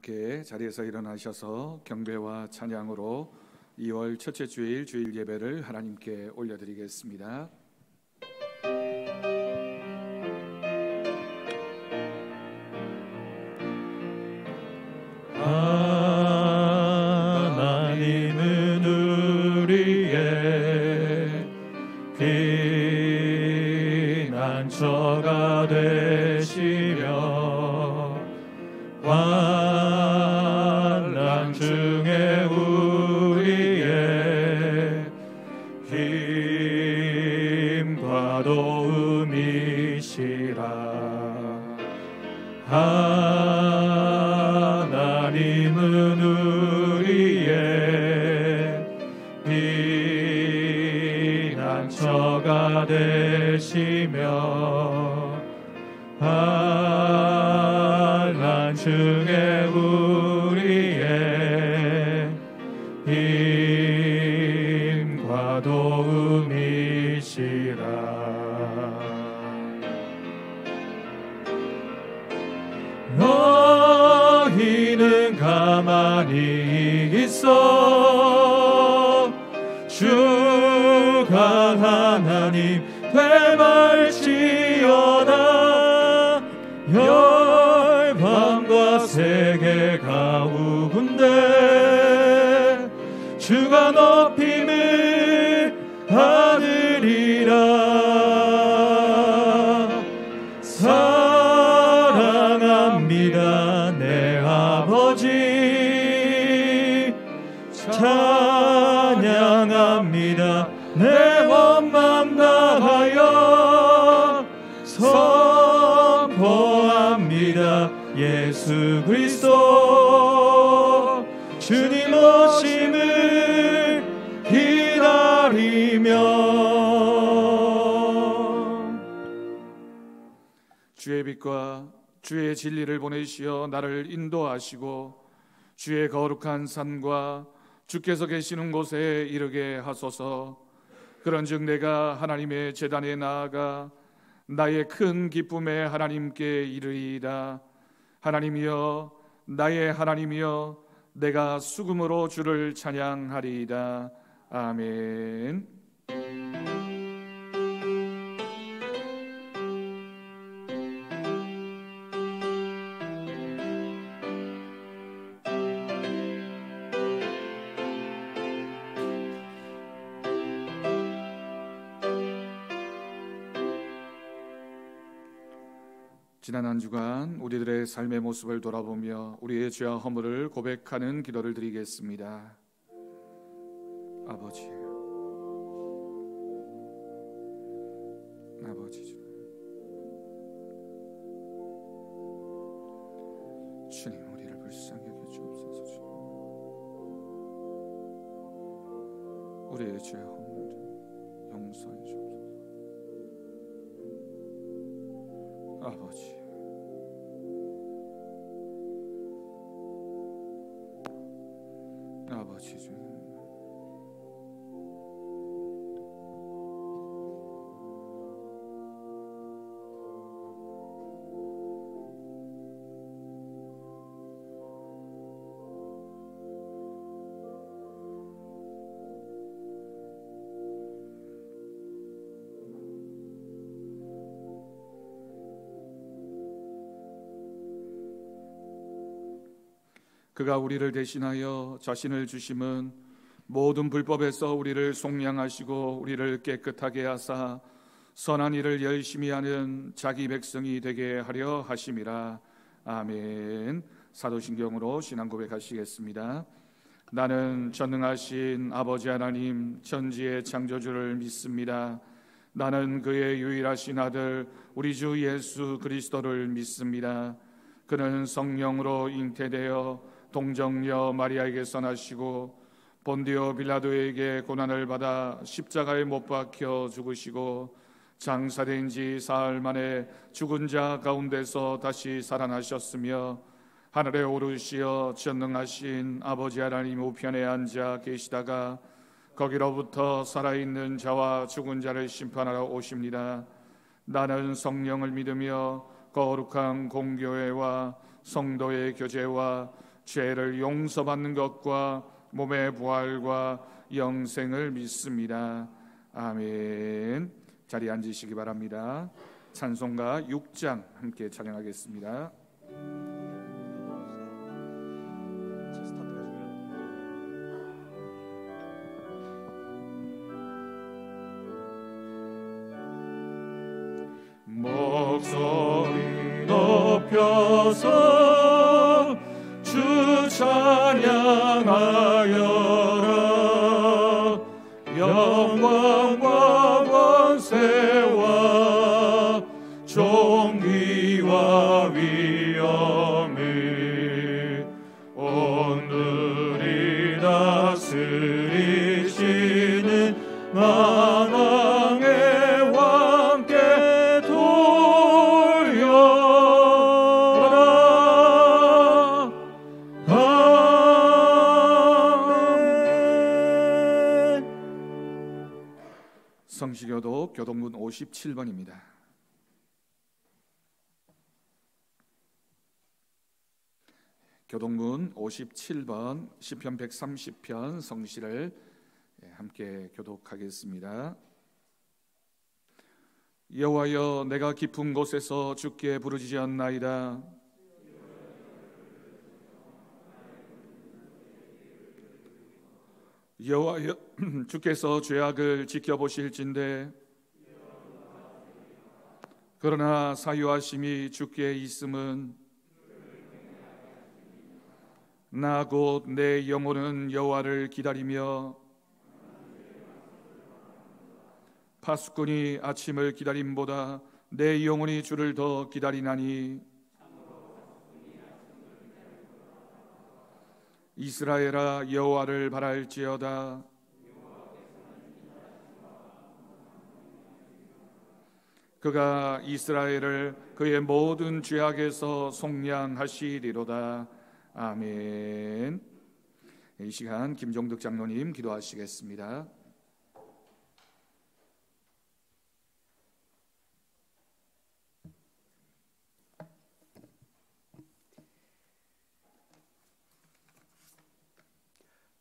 함께 자리에서 일어나셔서 경배와 찬양으로 2월 첫째 주일 주일 예배를 하나님께 올려드리겠습니다. 하나님은 우리의 피난처가 되시며 환난 중에 우리의 힘과 도움이시라. 하나님은 우리의 피난처가 되시며 환난 중에 우리의 힘과 도움이시라. 너희는 가만히 있어 주가 하나님 되말지어다. 열방과 세계 가운데 주가 높임을 받으리라. 사랑합니다 내 아버지, 찬양합니다 내 온 맘 다하여 선포합니다 예수 그리스도 주님 오심을 기다리며. 주의 빛과 주의 진리를 보내시어 나를 인도하시고 주의 거룩한 산과 주께서 계시는 곳에 이르게 하소서. 그런즉 내가 하나님의 제단에 나아가 나의 큰 기쁨에 하나님께 이르리이다. 하나님이여 나의 하나님이여 내가 수금으로 주를 찬양하리이다. 아멘. 지난 한 주간 우리들의 삶의 모습을 돌아보며 우리의 죄와 허물을 고백하는 기도를 드리겠습니다. 아버지, 주님 우리를 불쌍히 여겨 주옵소서. 주님. 우리의 죄와 허물을 용서해 주옵소서. 아버지, 아버지 주님, 그가 우리를 대신하여 자신을 주심은 모든 불법에서 우리를 속량하시고 우리를 깨끗하게 하사 선한 일을 열심히 하는 자기 백성이 되게 하려 하심이라. 아멘. 사도신경으로 신앙 고백하시겠습니다. 나는 전능하신 아버지 하나님 천지의 창조주를 믿습니다. 나는 그의 유일하신 아들 우리 주 예수 그리스도를 믿습니다. 그는 성령으로 잉태되어 동정녀 마리아에게서 나시고 본디오 빌라도에게 고난을 받아 십자가에 못 박혀 죽으시고 장사된 지 사흘 만에 죽은 자 가운데서 다시 살아나셨으며 하늘에 오르시어 전능하신 아버지 하나님 우편에 앉아 계시다가 거기로부터 살아있는 자와 죽은 자를 심판하러 오십니다. 나는 성령을 믿으며 거룩한 공교회와 성도의 교제와 죄를 용서받는 것과 몸의 부활과 영생을 믿습니다. 아멘. 자리에 앉으시기 바랍니다. 찬송가 6장 함께 찬양하겠습니다. 목소리 높여서 주 찬양하여라. 영광과 권세와 존귀와 위엄이 오늘이 다스리시는 만왕의 왕께 돌려라. 아멘. 성시교도 교동문 57번입니다. 교동문 57번 시편 130편 성시를 함께 교독하겠습니다. 여호와여, 내가 깊은 곳에서 주께 부르짖었나이다. 여호와여, 주께서 죄악을 지켜보실진대 그러나 사유하심이 주께 있음은 나 곧 내 영혼은 여호와를 기다리며 파수꾼이 아침을 기다림보다 내 영혼이 주를 더 기다리나니 이스라엘아, 여호와를 바랄지어다. 그가 이스라엘을 그의 모든 죄악에서 속량하시리로다. 아멘. 이 시간 김종득 장로님 기도하시겠습니다.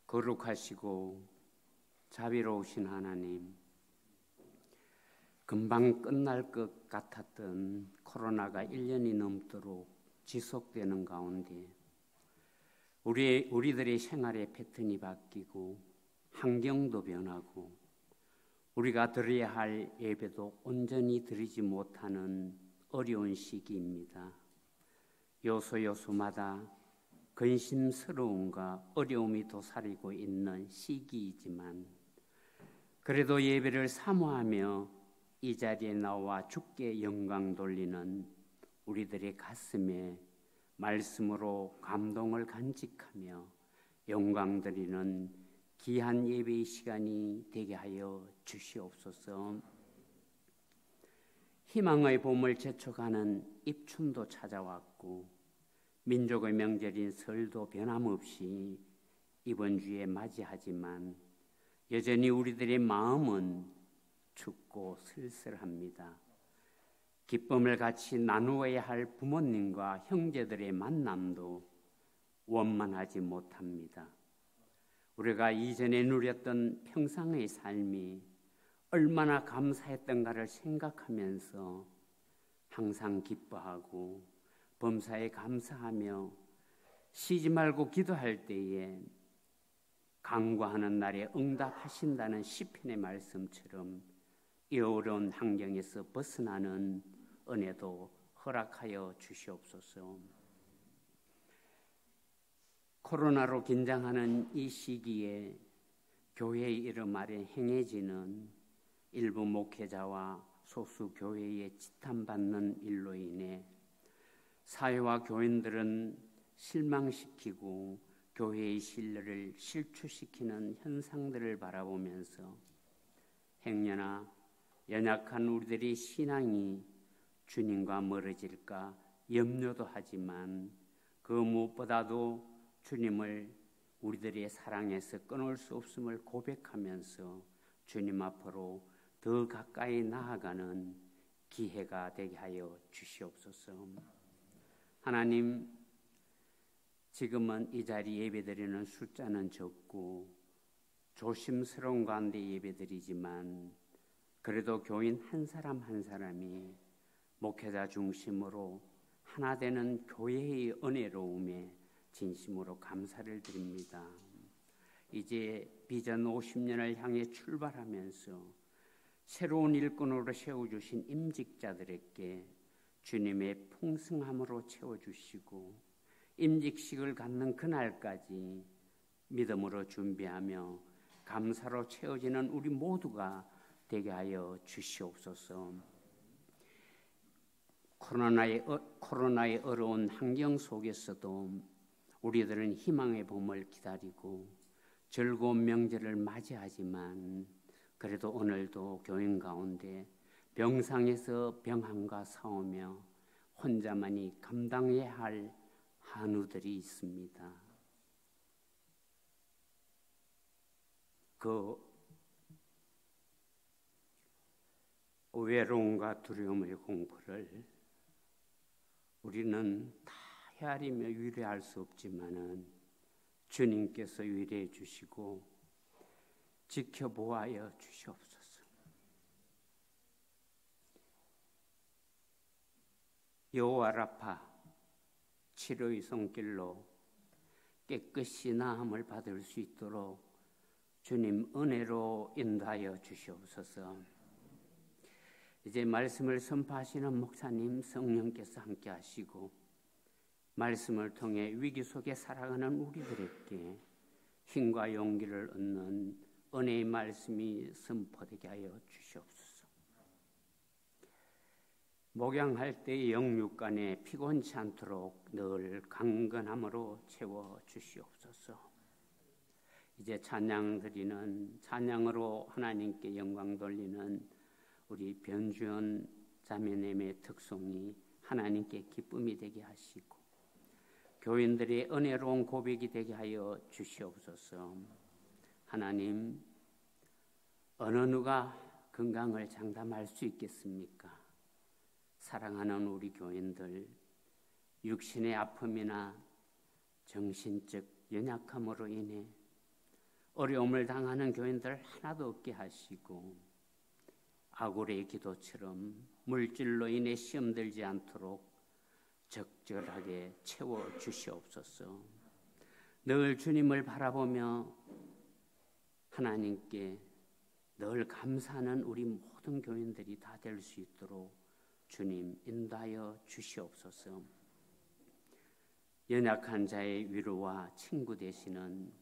거룩하시고 자비로우신 하나님, 금방 끝날 것 같았던 코로나가 1년이 넘도록 지속되는 가운데 우리들의 생활의 패턴이 바뀌고 환경도 변하고 우리가 드려야 할 예배도 온전히 드리지 못하는 어려운 시기입니다. 요소요소마다 근심스러움과 어려움이 도사리고 있는 시기이지만 그래도 예배를 사모하며 이 자리에 나와 주께 영광 돌리는 우리들의 가슴에 말씀으로 감동을 간직하며 영광 드리는 귀한 예배의 시간이 되게 하여 주시옵소서. 희망의 봄을 재촉하는 입춘도 찾아왔고 민족의 명절인 설도 변함없이 이번 주에 맞이하지만 여전히 우리들의 마음은 춥고 쓸쓸합니다. 기쁨을 같이 나누어야 할 부모님과 형제들의 만남도 원만하지 못합니다. 우리가 이전에 누렸던 평상의 삶이 얼마나 감사했던가를 생각하면서 항상 기뻐하고 범사에 감사하며 쉬지 말고 기도할 때에 간구하는 날에 응답하신다는 시편의 말씀처럼 이 어려운 환경에서 벗어나는 은혜도 허락하여 주시옵소서. 코로나로 긴장하는 이 시기에 교회의 이름 아래 행해지는 일부 목회자와 소수 교회에 지탄받는 일로 인해 사회와 교인들은 실망시키고 교회의 신뢰를 실추시키는 현상들을 바라보면서 행여나 연약한 우리들의 신앙이 주님과 멀어질까 염려도 하지만 그 무엇보다도 주님을 우리들의 사랑에서 끊을 수 없음을 고백하면서 주님 앞으로 더 가까이 나아가는 기회가 되게 하여 주시옵소서. 하나님, 지금은 이 자리 예배드리는 숫자는 적고 조심스러운 가운데 예배드리지만 그래도 교인 한 사람 한 사람이 목회자 중심으로 하나 되는 교회의 은혜로움에 진심으로 감사를 드립니다. 이제 비전 50년을 향해 출발하면서 새로운 일꾼으로 세워주신 임직자들에게 주님의 풍성함으로 채워주시고 임직식을 갖는 그날까지 믿음으로 준비하며 감사로 채워지는 우리 모두가 되게 하여 주시옵소서. 코로나의 어려운 환경 속에서도 우리들은 희망의 봄을 기다리고 즐거운 명절을 맞이하지만 그래도 오늘도 교인 가운데 병상에서 병함과 싸우며 혼자만이 감당해야 할 한우들이 있습니다. 그 외로움과 두려움의 공포를 우리는 다 헤아리며 위로할 수 없지만은 주님께서 위로해 주시고 지켜보아여 주시옵소서. 여호와 라파 치료의 손길로 깨끗이 나음을 받을 수 있도록 주님 은혜로 인도하여 주시옵소서. 이제 말씀을 선포하시는 목사님 성령께서 함께 하시고 말씀을 통해 위기 속에 살아가는 우리들에게 힘과 용기를 얻는 은혜의 말씀이 선포되게 하여 주시옵소서. 목양할 때 영육간에 피곤치 않도록 늘 강건함으로 채워 주시옵소서. 이제 찬양 드리는 찬양으로 하나님께 영광 돌리는 우리 변주연 자매님의 특송이 하나님께 기쁨이 되게 하시고 교인들의 은혜로운 고백이 되게 하여 주시옵소서. 하나님, 어느 누가 건강을 장담할 수 있겠습니까? 사랑하는 우리 교인들, 육신의 아픔이나 정신적 연약함으로 인해 어려움을 당하는 교인들 하나도 없게 하시고 아굴의 기도처럼 물질로 인해 시험 들지 않도록 적절하게 채워 주시옵소서. 늘 주님을 바라보며 하나님께 늘 감사하는 우리 모든 교인들이 다 될 수 있도록 주님 인도하여 주시옵소서. 연약한 자의 위로와 친구 되시는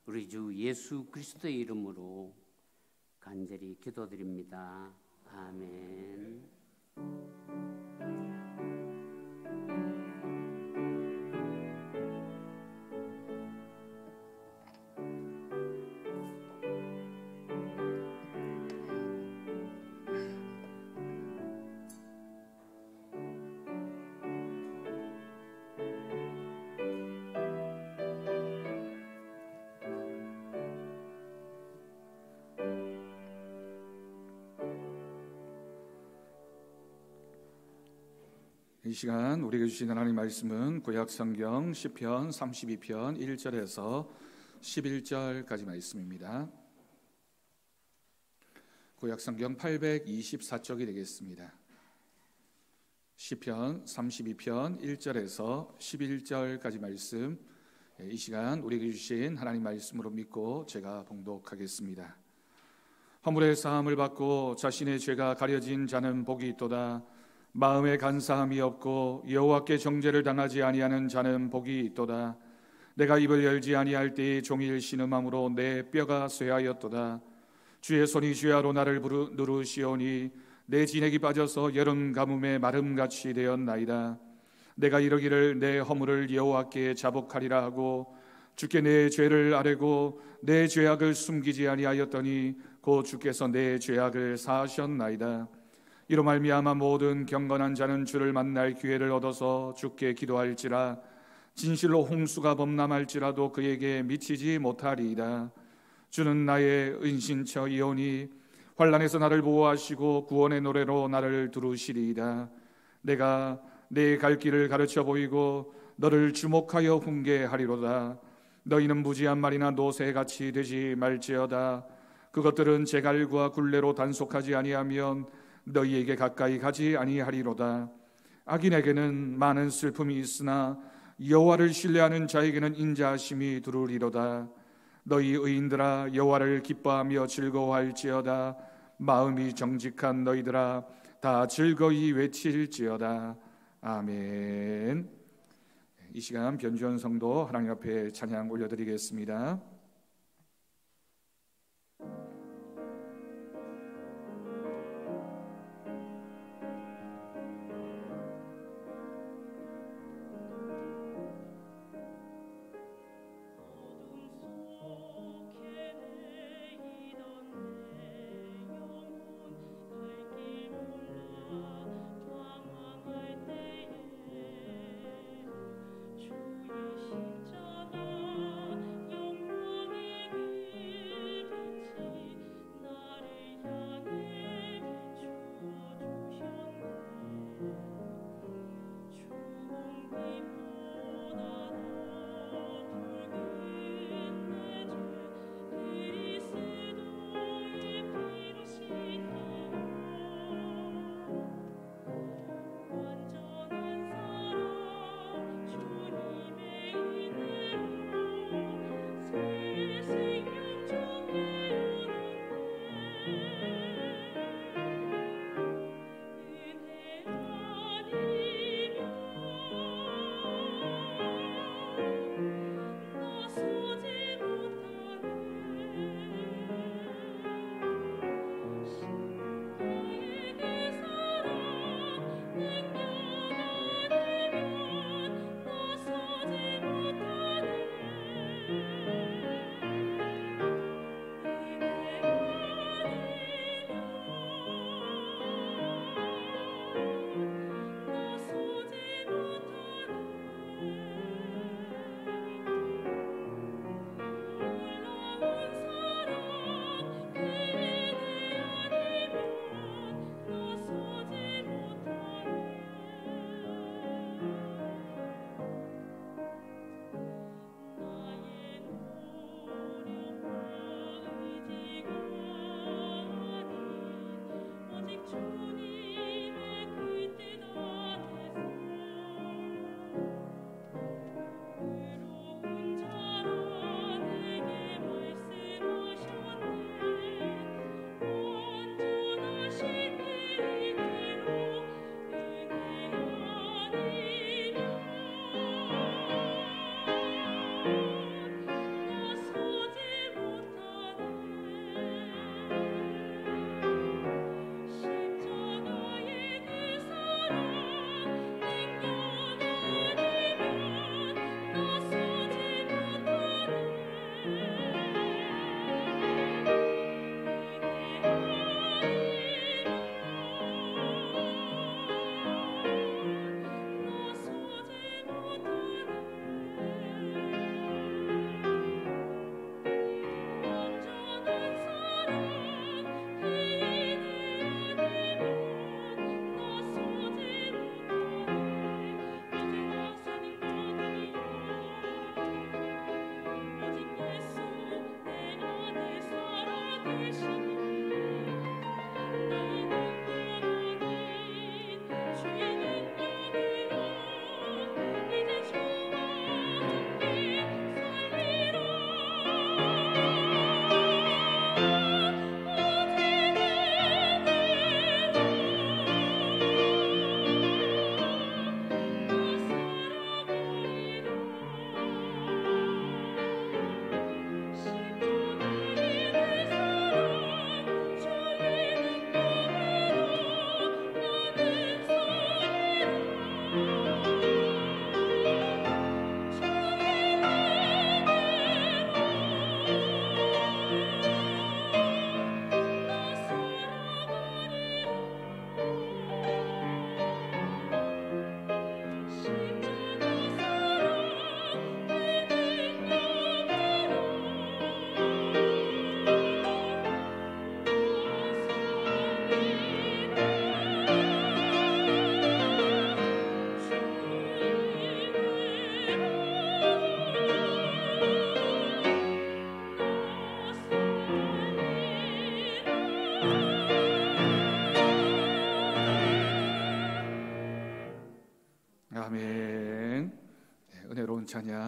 우리 주 예수 그리스도의 이름으로 간절히 기도드립니다. 아멘. 이 시간 우리에게 주신 하나님 말씀은 구약성경 시편 32편 1절에서 11절까지 말씀입니다. 구약성경 824쪽이 되겠습니다. 시편 32편 1절에서 11절까지 말씀, 이 시간 우리에게 주신 하나님 말씀으로 믿고 제가 봉독하겠습니다. 허물의 사함을 받고 자신의 죄가 가려진 자는 복이 있도다. 마음에 간사함이 없고 여호와께 정죄를 당하지 아니하는 자는 복이 있도다. 내가 입을 열지 아니할 때에 종일 신음함으로 내 뼈가 쇠하였도다. 주의 손이 주야로 나를 누르시오니 내 진액이 빠져서 여름 가뭄에 마름같이 되었나이다. 내가 이르기를 내 허물을 여호와께 자복하리라 하고 주께 내 죄를 아뢰고 내 죄악을 숨기지 아니하였더니 곧 주께서 내 죄악을 사하셨나이다. 이로 말미암아 모든 경건한 자는 주를 만날 기회를 얻어서 주께 기도할지라. 진실로 홍수가 범람할지라도 그에게 미치지 못하리이다. 주는 나의 은신처이오니 환난에서 나를 보호하시고 구원의 노래로 나를 두르시리이다. 내가 내 갈 길을 가르쳐 보이고 너를 주목하여 훈계하리로다. 너희는 무지한 말이나 노새같이 되지 말지어다. 그것들은 제갈과 굴레로 단속하지 아니하면 너희에게 가까이 가지 아니하리로다. 악인에게는 많은 슬픔이 있으나 여호와를 신뢰하는 자에게는 인자하심이 두루리로다. 너희 의인들아 여호와를 기뻐하며 즐거워할지어다. 마음이 정직한 너희들아 다 즐거이 외칠지어다. 아멘. 이 시간 변주원 성도 하나님 앞에 찬양 올려드리겠습니다.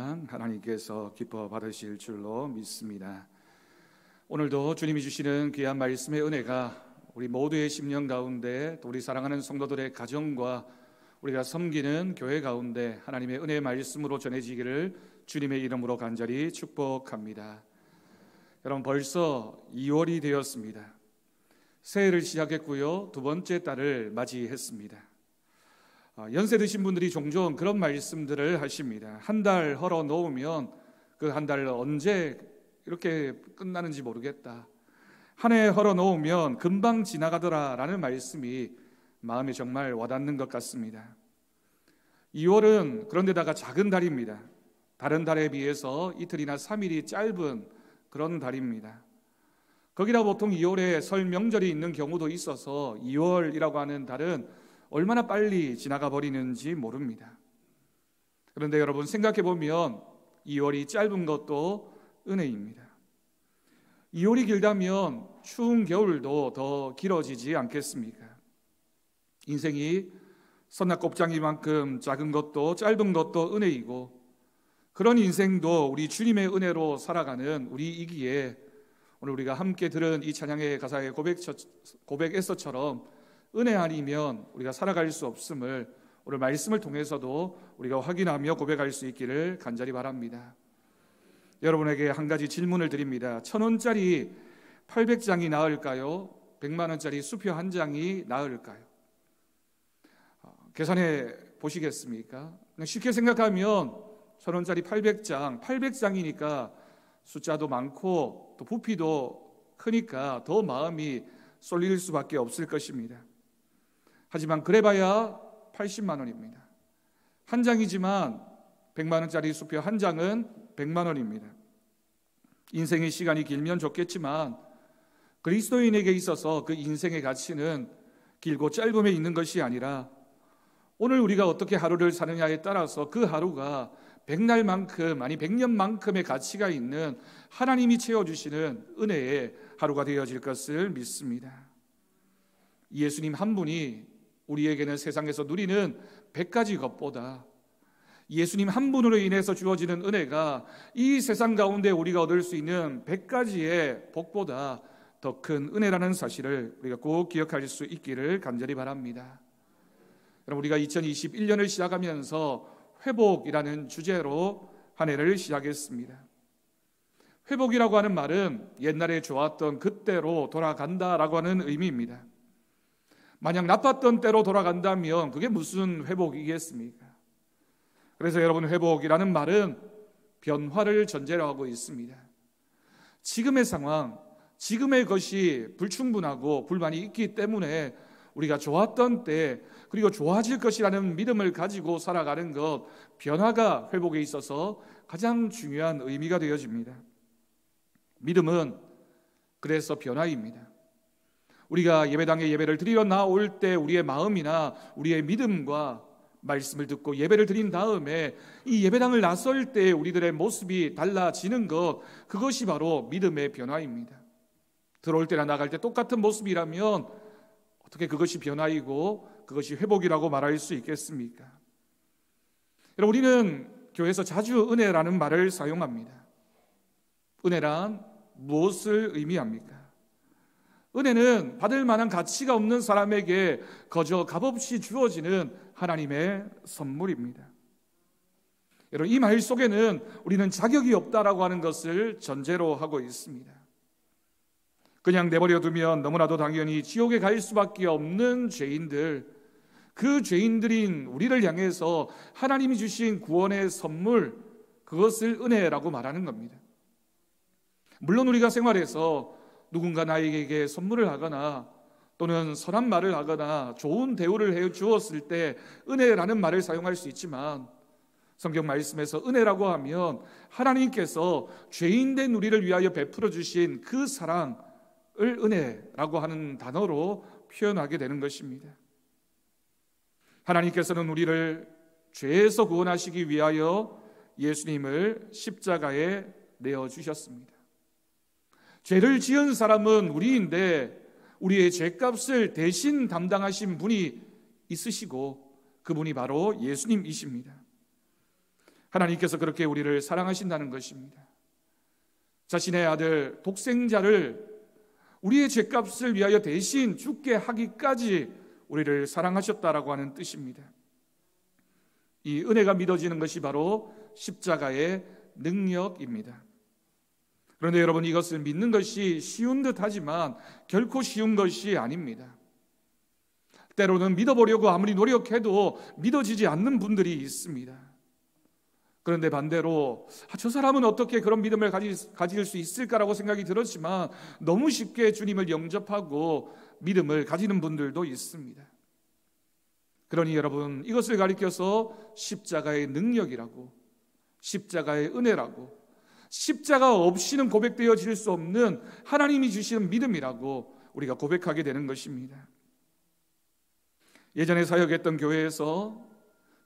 찬양 하나님께서 기뻐 받으실 줄로 믿습니다. 오늘도 주님이 주시는 귀한 말씀의 은혜가 우리 모두의 심령 가운데, 또 우리 사랑하는 성도들의 가정과 우리가 섬기는 교회 가운데 하나님의 은혜의 말씀으로 전해지기를 주님의 이름으로 간절히 축복합니다. 여러분, 벌써 2월이 되었습니다. 새해를 시작했고요, 두 번째 달을 맞이했습니다. 연세 드신 분들이 종종 그런 말씀들을 하십니다. 한 달 헐어 놓으면 그 한 달 언제 이렇게 끝나는지 모르겠다. 한 해 헐어 놓으면 금방 지나가더라라는 말씀이 마음에 정말 와닿는 것 같습니다. 2월은 그런데다가 작은 달입니다. 다른 달에 비해서 이틀이나 3일이 짧은 그런 달입니다. 거기다 보통 2월에 설 명절이 있는 경우도 있어서 2월이라고 하는 달은 얼마나 빨리 지나가 버리는지 모릅니다. 그런데 여러분, 생각해 보면 2월이 짧은 것도 은혜입니다. 2월이 길다면 추운 겨울도 더 길어지지 않겠습니까? 인생이 선악곱창이만큼 작은 것도 짧은 것도 은혜이고, 그런 인생도 우리 주님의 은혜로 살아가는 우리이기에 오늘 우리가 함께 들은 이 찬양의 가사의 고백에서처럼 은혜 아니면 우리가 살아갈 수 없음을 오늘 말씀을 통해서도 우리가 확인하며 고백할 수 있기를 간절히 바랍니다. 여러분에게 한 가지 질문을 드립니다. 1,000원짜리 800장이 나을까요? 100만 원짜리 수표 한 장이 나을까요? 계산해 보시겠습니까? 쉽게 생각하면 1,000원짜리 800장이니까 숫자도 많고 또 부피도 크니까 더 마음이 쏠릴 수밖에 없을 것입니다. 하지만 그래봐야 80만 원입니다. 한 장이지만 100만 원짜리 수표 한 장은 100만 원입니다. 인생의 시간이 길면 좋겠지만 그리스도인에게 있어서 그 인생의 가치는 길고 짧음에 있는 것이 아니라 오늘 우리가 어떻게 하루를 사느냐에 따라서 그 하루가 100날만큼, 아니 100년만큼의 가치가 있는 하나님이 채워주시는 은혜의 하루가 되어질 것을 믿습니다. 예수님 한 분이 우리에게는 세상에서 누리는 100가지 것보다 예수님 한 분으로 인해서 주어지는 은혜가 이 세상 가운데 우리가 얻을 수 있는 100가지의 복보다 더 큰 은혜라는 사실을 우리가 꼭 기억할 수 있기를 간절히 바랍니다. 여러분, 우리가 2021년을 시작하면서 회복이라는 주제로 한 해를 시작했습니다. 회복이라고 하는 말은 옛날에 좋았던 그때로 돌아간다라고 하는 의미입니다. 만약 나빴던 때로 돌아간다면 그게 무슨 회복이겠습니까? 그래서 여러분, 회복이라는 말은 변화를 전제로 하고 있습니다. 지금의 상황, 지금의 것이 불충분하고 불만이 있기 때문에 우리가 좋았던 때, 그리고 좋아질 것이라는 믿음을 가지고 살아가는 것, 변화가 회복에 있어서 가장 중요한 의미가 되어집니다. 믿음은 그래서 변화입니다. 우리가 예배당에 예배를 드리러 나올 때 우리의 마음이나 우리의 믿음과 말씀을 듣고 예배를 드린 다음에 이 예배당을 나설 때 우리들의 모습이 달라지는 것, 그것이 바로 믿음의 변화입니다. 들어올 때나 나갈 때 똑같은 모습이라면 어떻게 그것이 변화이고 그것이 회복이라고 말할 수 있겠습니까? 여러분, 우리는 교회에서 자주 은혜라는 말을 사용합니다. 은혜란 무엇을 의미합니까? 은혜는 받을 만한 가치가 없는 사람에게 거저 값없이 주어지는 하나님의 선물입니다. 여러분, 이 말 속에는 우리는 자격이 없다라고 하는 것을 전제로 하고 있습니다. 그냥 내버려두면 너무나도 당연히 지옥에 갈 수밖에 없는 죄인들, 그 죄인들인 우리를 향해서 하나님이 주신 구원의 선물, 그것을 은혜라고 말하는 겁니다. 물론 우리가 생활에서 누군가 나에게 선물을 하거나 또는 선한 말을 하거나 좋은 대우를 해 주었을 때 은혜라는 말을 사용할 수 있지만, 성경 말씀에서 은혜라고 하면 하나님께서 죄인된 우리를 위하여 베풀어 주신 그 사랑을 은혜라고 하는 단어로 표현하게 되는 것입니다. 하나님께서는 우리를 죄에서 구원하시기 위하여 예수님을 십자가에 내어주셨습니다. 죄를 지은 사람은 우리인데 우리의 죄값을 대신 담당하신 분이 있으시고 그분이 바로 예수님이십니다. 하나님께서 그렇게 우리를 사랑하신다는 것입니다. 자신의 아들 독생자를 우리의 죄값을 위하여 대신 죽게 하기까지 우리를 사랑하셨다라고 하는 뜻입니다. 이 은혜가 믿어지는 것이 바로 십자가의 능력입니다. 그런데 여러분, 이것을 믿는 것이 쉬운 듯 하지만 결코 쉬운 것이 아닙니다. 때로는 믿어보려고 아무리 노력해도 믿어지지 않는 분들이 있습니다. 그런데 반대로 저 사람은 어떻게 그런 믿음을 가질 수 있을까라고 생각이 들었지만 너무 쉽게 주님을 영접하고 믿음을 가지는 분들도 있습니다. 그러니 여러분, 이것을 가리켜서 십자가의 능력이라고, 십자가의 은혜라고, 십자가 없이는 고백되어질 수 없는 하나님이 주시는 믿음이라고 우리가 고백하게 되는 것입니다. 예전에 사역했던 교회에서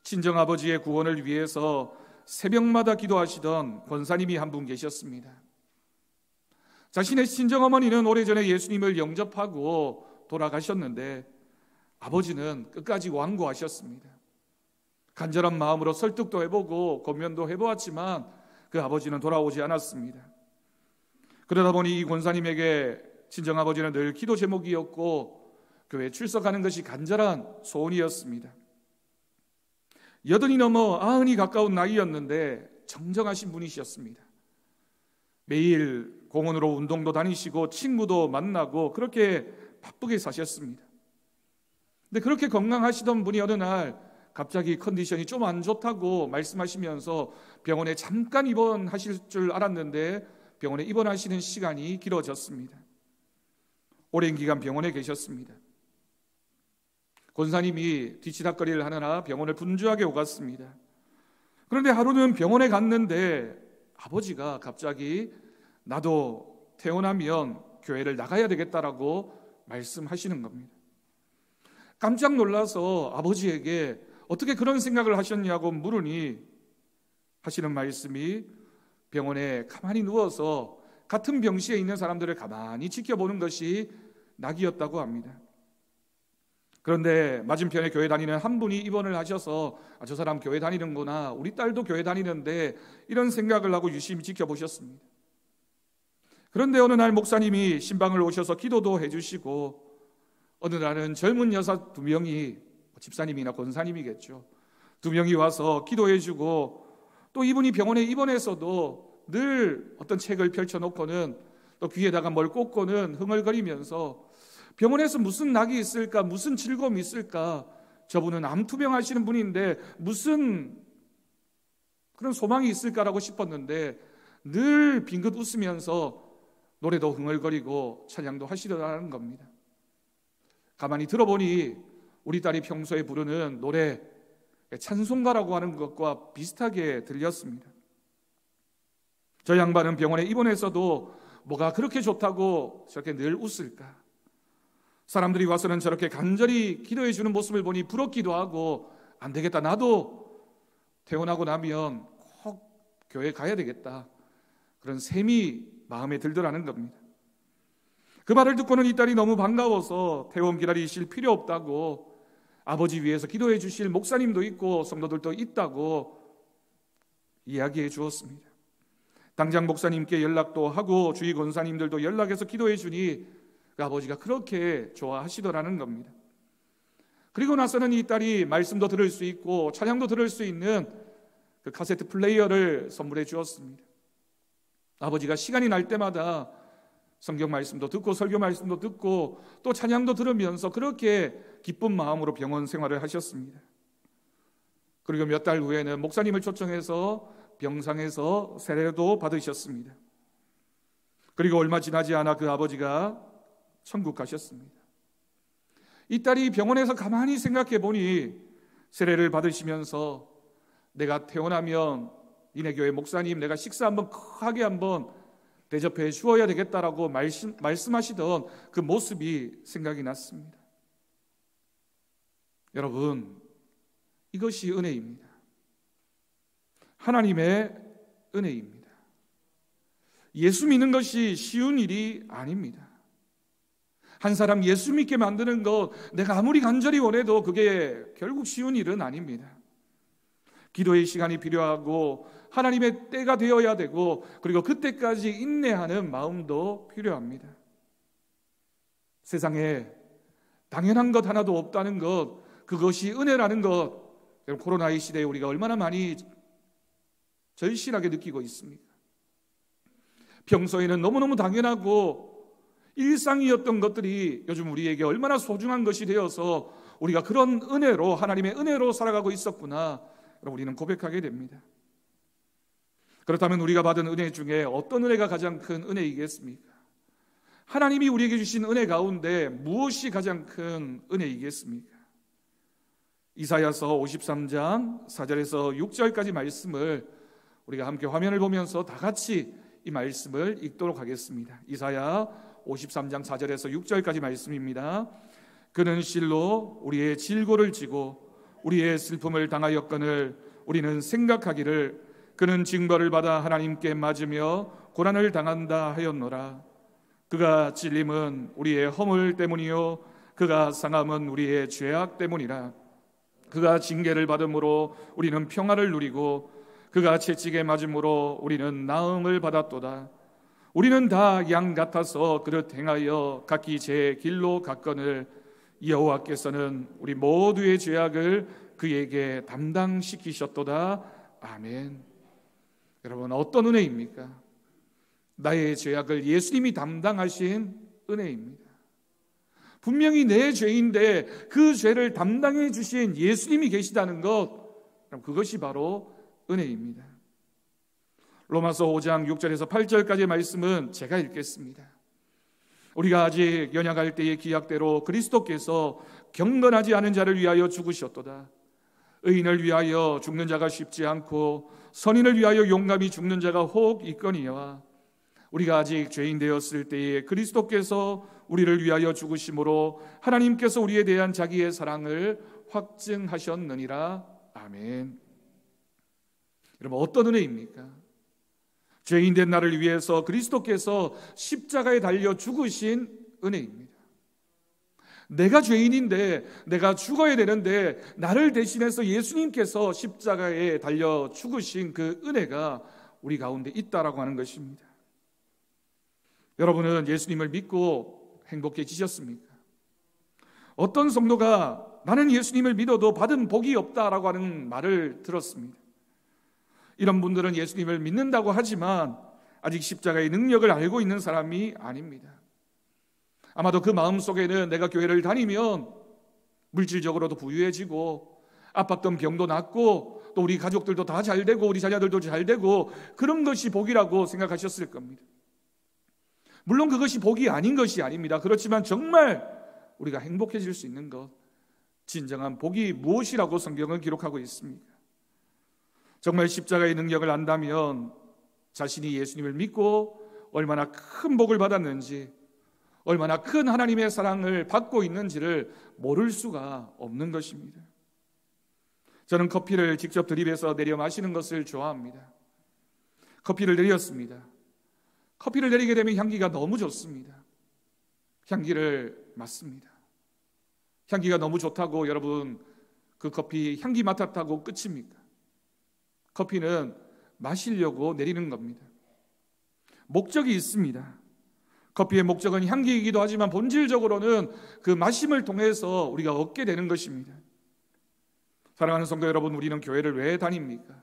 친정아버지의 구원을 위해서 새벽마다 기도하시던 권사님이 한 분 계셨습니다. 자신의 친정어머니는 오래전에 예수님을 영접하고 돌아가셨는데 아버지는 끝까지 완고하셨습니다. 간절한 마음으로 설득도 해보고 권면도 해보았지만 그 아버지는 돌아오지 않았습니다. 그러다 보니 이 권사님에게 친정아버지는 늘 기도 제목이었고 교회에 출석하는 것이 간절한 소원이었습니다. 80이 넘어 90이 가까운 나이였는데 정정하신 분이셨습니다. 매일 공원으로 운동도 다니시고 친구도 만나고 그렇게 바쁘게 사셨습니다. 근데 그렇게 건강하시던 분이 어느 날 갑자기 컨디션이 좀 안 좋다고 말씀하시면서 병원에 잠깐 입원하실 줄 알았는데 병원에 입원하시는 시간이 길어졌습니다. 오랜 기간 병원에 계셨습니다. 권사님이 뒤치다거리를 하느라 병원을 분주하게 오갔습니다. 그런데 하루는 병원에 갔는데 아버지가 갑자기 나도 퇴원하면 교회를 나가야 되겠다라고 말씀하시는 겁니다. 깜짝 놀라서 아버지에게 어떻게 그런 생각을 하셨냐고 물으니 하시는 말씀이 병원에 가만히 누워서 같은 병시에 있는 사람들을 가만히 지켜보는 것이 낙이었다고 합니다. 그런데 맞은편에 교회 다니는 한 분이 입원을 하셔서 저 사람 교회 다니는구나, 우리 딸도 교회 다니는데 이런 생각을 하고 유심히 지켜보셨습니다. 그런데 어느 날 목사님이 신방을 오셔서 기도도 해주시고 어느 날은 젊은 여사 2명이 집사님이나 권사님이겠죠. 2명이 와서 기도해주고 또 이분이 병원에 입원해서도 늘 어떤 책을 펼쳐놓고는 또 귀에다가 뭘 꽂고는 흥얼거리면서 병원에서 무슨 낙이 있을까, 무슨 즐거움이 있을까, 저분은 암투병 하시는 분인데 무슨 그런 소망이 있을까라고 싶었는데 늘 빙긋 웃으면서 노래도 흥얼거리고 찬양도 하시더라는 겁니다. 가만히 들어보니 우리 딸이 평소에 부르는 노래, 찬송가라고 하는 것과 비슷하게 들렸습니다. 저 양반은 병원에 입원해서도 뭐가 그렇게 좋다고 저렇게 늘 웃을까? 사람들이 와서는 저렇게 간절히 기도해 주는 모습을 보니 부럽기도 하고 안 되겠다, 나도 퇴원하고 나면 꼭 교회 가야 되겠다, 그런 셈이 마음에 들더라는 겁니다. 그 말을 듣고는 이 딸이 너무 반가워서 퇴원 기다리실 필요 없다고, 아버지 위해서 기도해 주실 목사님도 있고 성도들도 있다고 이야기해 주었습니다. 당장 목사님께 연락도 하고 주위 권사님들도 연락해서 기도해 주니 그 아버지가 그렇게 좋아하시더라는 겁니다. 그리고 나서는 이 딸이 말씀도 들을 수 있고 찬양도 들을 수 있는 그 카세트 플레이어를 선물해 주었습니다. 아버지가 시간이 날 때마다 성경 말씀도 듣고 설교 말씀도 듣고 또 찬양도 들으면서 그렇게 기쁜 마음으로 병원 생활을 하셨습니다. 그리고 몇 달 후에는 목사님을 초청해서 병상에서 세례도 받으셨습니다. 그리고 얼마 지나지 않아 그 아버지가 천국 가셨습니다. 이 딸이 병원에서 가만히 생각해 보니 세례를 받으시면서 내가 태어나면 니네 교회 목사님 내가 식사 한번 크게 한번 대접해 주어야 되겠다라고 말씀하시던 그 모습이 생각이 났습니다. 여러분, 이것이 은혜입니다. 하나님의 은혜입니다. 예수 믿는 것이 쉬운 일이 아닙니다. 한 사람 예수 믿게 만드는 것, 내가 아무리 간절히 원해도 그게 결국 쉬운 일은 아닙니다. 기도의 시간이 필요하고 하나님의 때가 되어야 되고 그리고 그때까지 인내하는 마음도 필요합니다. 세상에 당연한 것 하나도 없다는 것, 그것이 은혜라는 것, 코로나19 시대에 우리가 얼마나 많이 절실하게 느끼고 있습니까? 평소에는 너무너무 당연하고 일상이었던 것들이 요즘 우리에게 얼마나 소중한 것이 되어서 우리가 그런 은혜로, 하나님의 은혜로 살아가고 있었구나, 우리는 고백하게 됩니다. 그렇다면 우리가 받은 은혜 중에 어떤 은혜가 가장 큰 은혜이겠습니까? 하나님이 우리에게 주신 은혜 가운데 무엇이 가장 큰 은혜이겠습니까? 이사야서 53장 4절에서 6절까지 말씀을 우리가 함께 화면을 보면서 다 같이 이 말씀을 읽도록 하겠습니다. 이사야 53장 4절에서 6절까지 말씀입니다. 그는 실로 우리의 질고를 지고 우리의 슬픔을 당하였거늘 우리는 생각하기를 그는 징벌을 받아 하나님께 맞으며 고난을 당한다 하였노라. 그가 찔림은 우리의 허물 때문이요 그가 상함은 우리의 죄악 때문이라. 그가 징계를 받음으로 우리는 평화를 누리고 그가 채찍에 맞음으로 우리는 나음을 받았도다. 우리는 다 양 같아서 그릇 행하여 각기 제 길로 갔거늘 여호와께서는 우리 모두의 죄악을 그에게 담당시키셨도다. 아멘. 여러분, 어떤 은혜입니까? 나의 죄악을 예수님이 담당하신 은혜입니다. 분명히 내 죄인데 그 죄를 담당해 주신 예수님이 계시다는 것, 그것이 바로 은혜입니다. 로마서 5장 6절에서 8절까지의 말씀은 제가 읽겠습니다. 우리가 아직 연약할 때의 기약대로 그리스도께서 경건하지 않은 자를 위하여 죽으셨도다. 의인을 위하여 죽는 자가 쉽지 않고 선인을 위하여 용감히 죽는 자가 혹 있거니와 우리가 아직 죄인 되었을 때에 그리스도께서 우리를 위하여 죽으심으로 하나님께서 우리에 대한 자기의 사랑을 확증하셨느니라. 아멘. 여러분, 어떤 은혜입니까? 죄인 된 나를 위해서 그리스도께서 십자가에 달려 죽으신 은혜입니다. 내가 죄인인데 내가 죽어야 되는데 나를 대신해서 예수님께서 십자가에 달려 죽으신 그 은혜가 우리 가운데 있다라고 하는 것입니다. 여러분은 예수님을 믿고 행복해지셨습니까? 어떤 성도가 나는 예수님을 믿어도 받은 복이 없다라고 하는 말을 들었습니다. 이런 분들은 예수님을 믿는다고 하지만 아직 십자가의 능력을 알고 있는 사람이 아닙니다. 아마도 그 마음속에는 내가 교회를 다니면 물질적으로도 부유해지고 아팠던 병도 낫고 또 우리 가족들도 다 잘되고 우리 자녀들도 잘되고 그런 것이 복이라고 생각하셨을 겁니다. 물론 그것이 복이 아닌 것이 아닙니다. 그렇지만 정말 우리가 행복해질 수 있는 것, 진정한 복이 무엇이라고 성경은 기록하고 있습니까? 정말 십자가의 능력을 안다면 자신이 예수님을 믿고 얼마나 큰 복을 받았는지, 얼마나 큰 하나님의 사랑을 받고 있는지를 모를 수가 없는 것입니다. 저는 커피를 직접 드립해서 내려 마시는 것을 좋아합니다. 커피를 내렸습니다. 커피를 내리게 되면 향기가 너무 좋습니다. 향기를 맡습니다. 향기가 너무 좋다고 여러분 그 커피 향기 맡았다고 끝입니까? 커피는 마시려고 내리는 겁니다. 목적이 있습니다. 커피의 목적은 향기이기도 하지만 본질적으로는 그 마심을 통해서 우리가 얻게 되는 것입니다. 사랑하는 성도 여러분, 우리는 교회를 왜 다닙니까?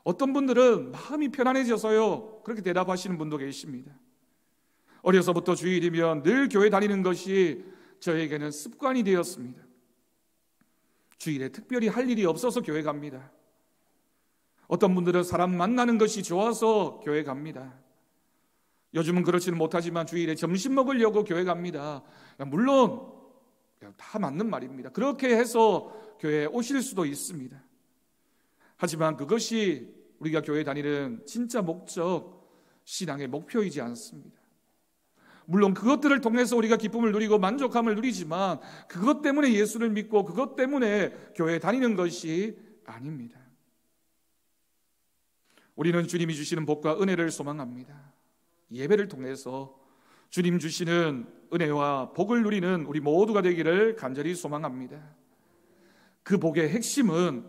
어떤 분들은 마음이 편안해져서요, 그렇게 대답하시는 분도 계십니다. 어려서부터 주일이면 늘 교회 다니는 것이 저에게는 습관이 되었습니다. 주일에 특별히 할 일이 없어서 교회 갑니다. 어떤 분들은 사람 만나는 것이 좋아서 교회 갑니다. 요즘은 그렇지는 못하지만 주일에 점심 먹으려고 교회 갑니다. 물론 다 맞는 말입니다. 그렇게 해서 교회에 오실 수도 있습니다. 하지만 그것이 우리가 교회 다니는 진짜 목적, 신앙의 목표이지 않습니다. 물론 그것들을 통해서 우리가 기쁨을 누리고 만족함을 누리지만 그것 때문에 예수를 믿고 그것 때문에 교회에 다니는 것이 아닙니다. 우리는 주님이 주시는 복과 은혜를 소망합니다. 예배를 통해서 주님 주시는 은혜와 복을 누리는 우리 모두가 되기를 간절히 소망합니다. 그 복의 핵심은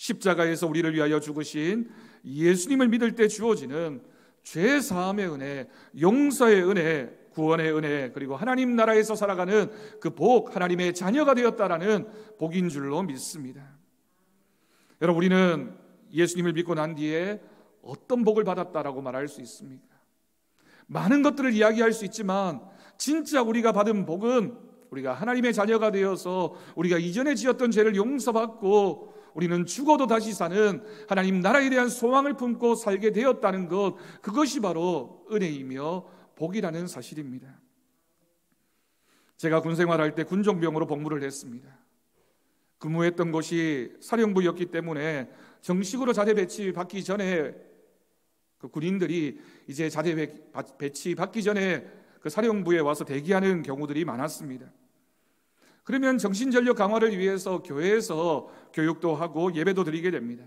십자가에서 우리를 위하여 죽으신 예수님을 믿을 때 주어지는 죄 사함의 은혜, 용서의 은혜, 구원의 은혜, 그리고 하나님 나라에서 살아가는 그 복, 하나님의 자녀가 되었다라는 복인 줄로 믿습니다. 여러분, 우리는 예수님을 믿고 난 뒤에 어떤 복을 받았다라고 말할 수 있습니까? 많은 것들을 이야기할 수 있지만 진짜 우리가 받은 복은 우리가 하나님의 자녀가 되어서 우리가 이전에 지었던 죄를 용서받고 우리는 죽어도 다시 사는 하나님 나라에 대한 소망을 품고 살게 되었다는 것, 그것이 바로 은혜이며 복이라는 사실입니다. 제가 군 생활할 때 군종병으로 복무를 했습니다. 근무했던 곳이 사령부였기 때문에 정식으로 자대 배치 받기 전에 그 군인들이 이제 자대 배치 받기 전에 그 사령부에 와서 대기하는 경우들이 많았습니다. 그러면 정신전력 강화를 위해서 교회에서 교육도 하고 예배도 드리게 됩니다.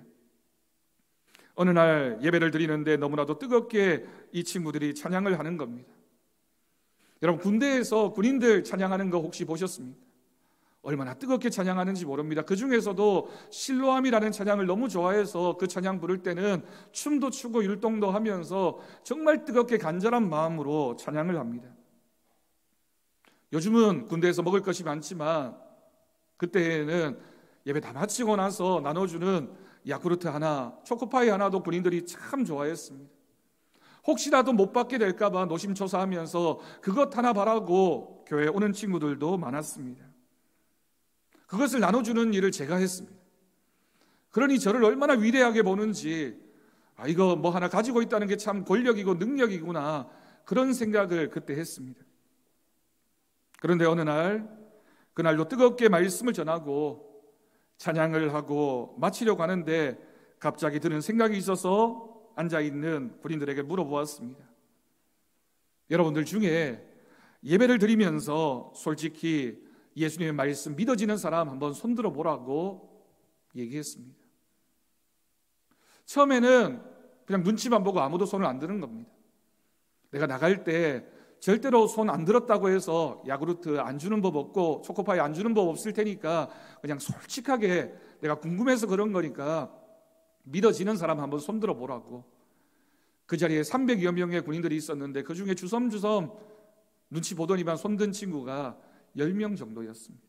어느 날 예배를 드리는데 너무나도 뜨겁게 이 친구들이 찬양을 하는 겁니다. 여러분, 군대에서 군인들 찬양하는 거 혹시 보셨습니까? 얼마나 뜨겁게 찬양하는지 모릅니다. 그 중에서도 실로암이라는 찬양을 너무 좋아해서 그 찬양 부를 때는 춤도 추고 율동도 하면서 정말 뜨겁게 간절한 마음으로 찬양을 합니다. 요즘은 군대에서 먹을 것이 많지만 그때는 예배 다 마치고 나서 나눠주는 야쿠르트 하나, 초코파이 하나도 군인들이 참 좋아했습니다. 혹시라도 못 받게 될까 봐 노심초사하면서 그것 하나 바라고 교회에 오는 친구들도 많았습니다. 그것을 나눠주는 일을 제가 했습니다. 그러니 저를 얼마나 위대하게 보는지, 이거 뭐 하나 가지고 있다는 게 참 권력이고 능력이구나, 그런 생각을 그때 했습니다. 그런데 어느 날, 그날도 뜨겁게 말씀을 전하고 찬양을 하고 마치려고 하는데 갑자기 드는 생각이 있어서 앉아있는 군인들에게 물어보았습니다. 여러분들 중에 예배를 드리면서 솔직히 예수님의 말씀 믿어지는 사람 한번 손들어 보라고 얘기했습니다. 처음에는 그냥 눈치만 보고 아무도 손을 안 드는 겁니다. 내가 나갈 때 절대로 손 안 들었다고 해서 야구르트 안 주는 법 없고 초코파이 안 주는 법 없을 테니까 그냥 솔직하게 내가 궁금해서 그런 거니까 믿어지는 사람 한번 손들어 보라고. 그 자리에 300여 명의 군인들이 있었는데 그 중에 주섬주섬 눈치 보더니만 손든 친구가 10명 정도였습니다.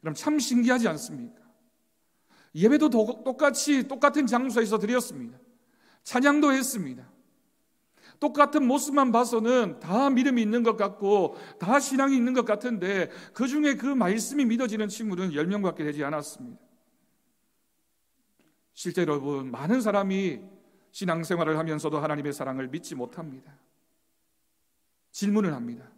그럼 참 신기하지 않습니까? 예배도 똑같은 장소에서 드렸습니다. 찬양도 했습니다. 똑같은 모습만 봐서는 다 믿음이 있는 것 같고 다 신앙이 있는 것 같은데 그 중에 그 말씀이 믿어지는 친구는 10명밖에 되지 않았습니다. 실제 여러분, 많은 사람이 신앙생활을 하면서도 하나님의 사랑을 믿지 못합니다. 질문을 합니다.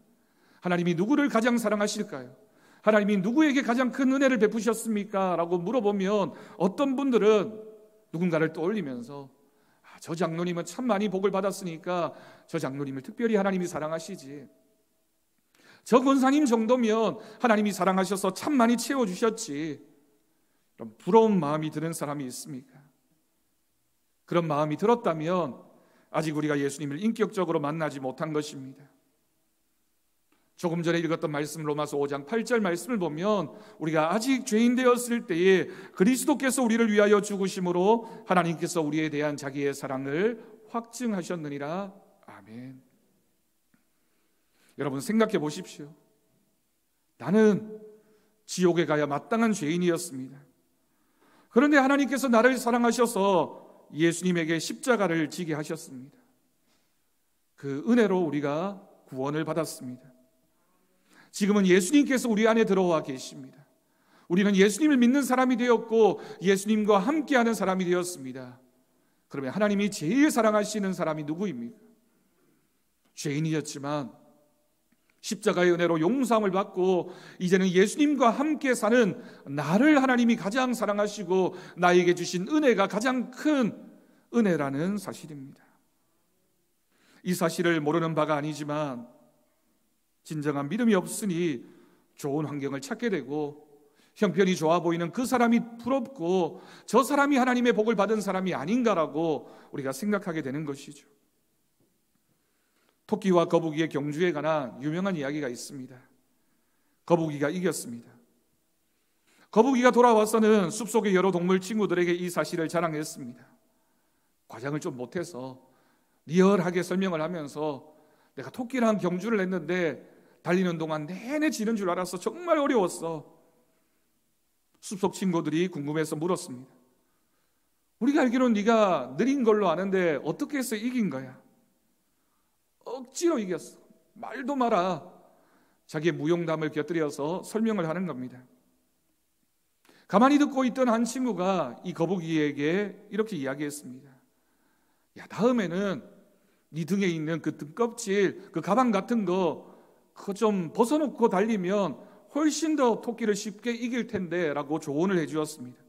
하나님이 누구를 가장 사랑하실까요? 하나님이 누구에게 가장 큰 은혜를 베푸셨습니까? 라고 물어보면 어떤 분들은 누군가를 떠올리면서 저 장로님은 참 많이 복을 받았으니까 저 장로님을 특별히 하나님이 사랑하시지. 저 권사님 정도면 하나님이 사랑하셔서 참 많이 채워주셨지. 그럼 부러운 마음이 드는 사람이 있습니까? 그런 마음이 들었다면 아직 우리가 예수님을 인격적으로 만나지 못한 것입니다. 조금 전에 읽었던 말씀 로마서 5장 8절 말씀을 보면 우리가 아직 죄인 되었을 때에 그리스도께서 우리를 위하여 죽으심으로 하나님께서 우리에 대한 자기의 사랑을 확증하셨느니라. 아멘. 여러분, 생각해 보십시오. 나는 지옥에 가야 마땅한 죄인이었습니다. 그런데 하나님께서 나를 사랑하셔서 예수님에게 십자가를 지게 하셨습니다. 그 은혜로 우리가 구원을 받았습니다. 지금은 예수님께서 우리 안에 들어와 계십니다. 우리는 예수님을 믿는 사람이 되었고 예수님과 함께하는 사람이 되었습니다. 그러면 하나님이 제일 사랑하시는 사람이 누구입니까? 죄인이었지만 십자가의 은혜로 용서함을 받고 이제는 예수님과 함께 사는 나를 하나님이 가장 사랑하시고 나에게 주신 은혜가 가장 큰 은혜라는 사실입니다. 이 사실을 모르는 바가 아니지만 진정한 믿음이 없으니 좋은 환경을 찾게 되고 형편이 좋아 보이는 그 사람이 부럽고 저 사람이 하나님의 복을 받은 사람이 아닌가라고 우리가 생각하게 되는 것이죠. 토끼와 거북이의 경주에 관한 유명한 이야기가 있습니다. 거북이가 이겼습니다. 거북이가 돌아와서는 숲속의 여러 동물 친구들에게 이 사실을 자랑했습니다. 과장을 좀 못해서 리얼하게 설명을 하면서 내가 토끼랑 경주를 했는데 달리는 동안 내내 지는 줄 알았어. 정말 어려웠어. 숲속 친구들이 궁금해서 물었습니다. 우리가 알기로는 네가 느린 걸로 아는데 어떻게 해서 이긴 거야? 억지로 이겼어. 말도 마라. 자기의 무용담을 곁들여서 설명을 하는 겁니다. 가만히 듣고 있던 한 친구가 이 거북이에게 이렇게 이야기했습니다. 야, 다음에는 네 등에 있는 그 등껍질, 그 가방 같은 거 그거 좀 벗어놓고 달리면 훨씬 더 토끼를 쉽게 이길 텐데 라고 조언을 해주었습니다.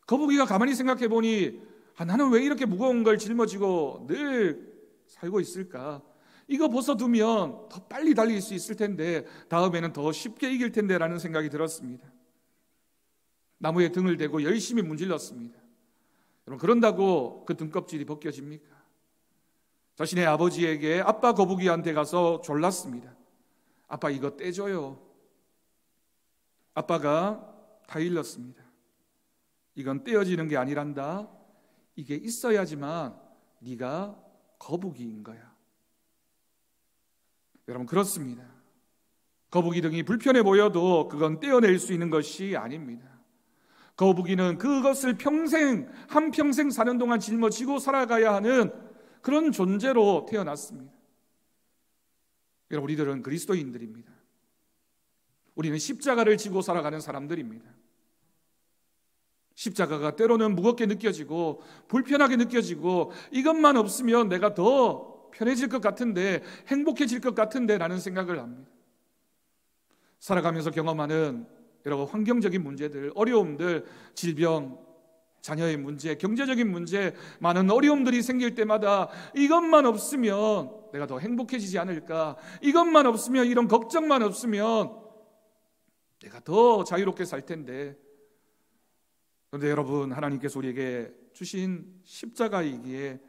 거북이가 가만히 생각해 보니 나는 왜 이렇게 무거운 걸 짊어지고 늘 살고 있을까? 이거 벗어두면 더 빨리 달릴 수 있을 텐데 다음에는 더 쉽게 이길 텐데 라는 생각이 들었습니다. 나무에 등을 대고 열심히 문질렀습니다. 여러분, 그런다고 그 등껍질이 벗겨집니까? 자신의 아버지에게 아빠 거북이한테 가서 졸랐습니다. 아빠 이거 떼줘요. 아빠가 다 일렀습니다. 이건 떼어지는 게 아니란다. 이게 있어야지만 네가 거북이인 거야. 여러분, 그렇습니다. 거북이 등이 불편해 보여도 그건 떼어낼 수 있는 것이 아닙니다. 거북이는 그것을 한평생 사는 동안 짊어지고 살아가야 하는 그런 존재로 태어났습니다. 여러분, 우리들은 그리스도인들입니다. 우리는 십자가를 지고 살아가는 사람들입니다. 십자가가 때로는 무겁게 느껴지고 불편하게 느껴지고 이것만 없으면 내가 더 편해질 것 같은데, 행복해질 것 같은데 라는 생각을 합니다. 살아가면서 경험하는 여러 환경적인 문제들, 어려움들, 질병, 자녀의 문제, 경제적인 문제, 많은 어려움들이 생길 때마다 이것만 없으면 내가 더 행복해지지 않을까, 이것만 없으면, 이런 걱정만 없으면 내가 더 자유롭게 살 텐데. 그런데 여러분, 하나님께서 우리에게 주신 십자가이기에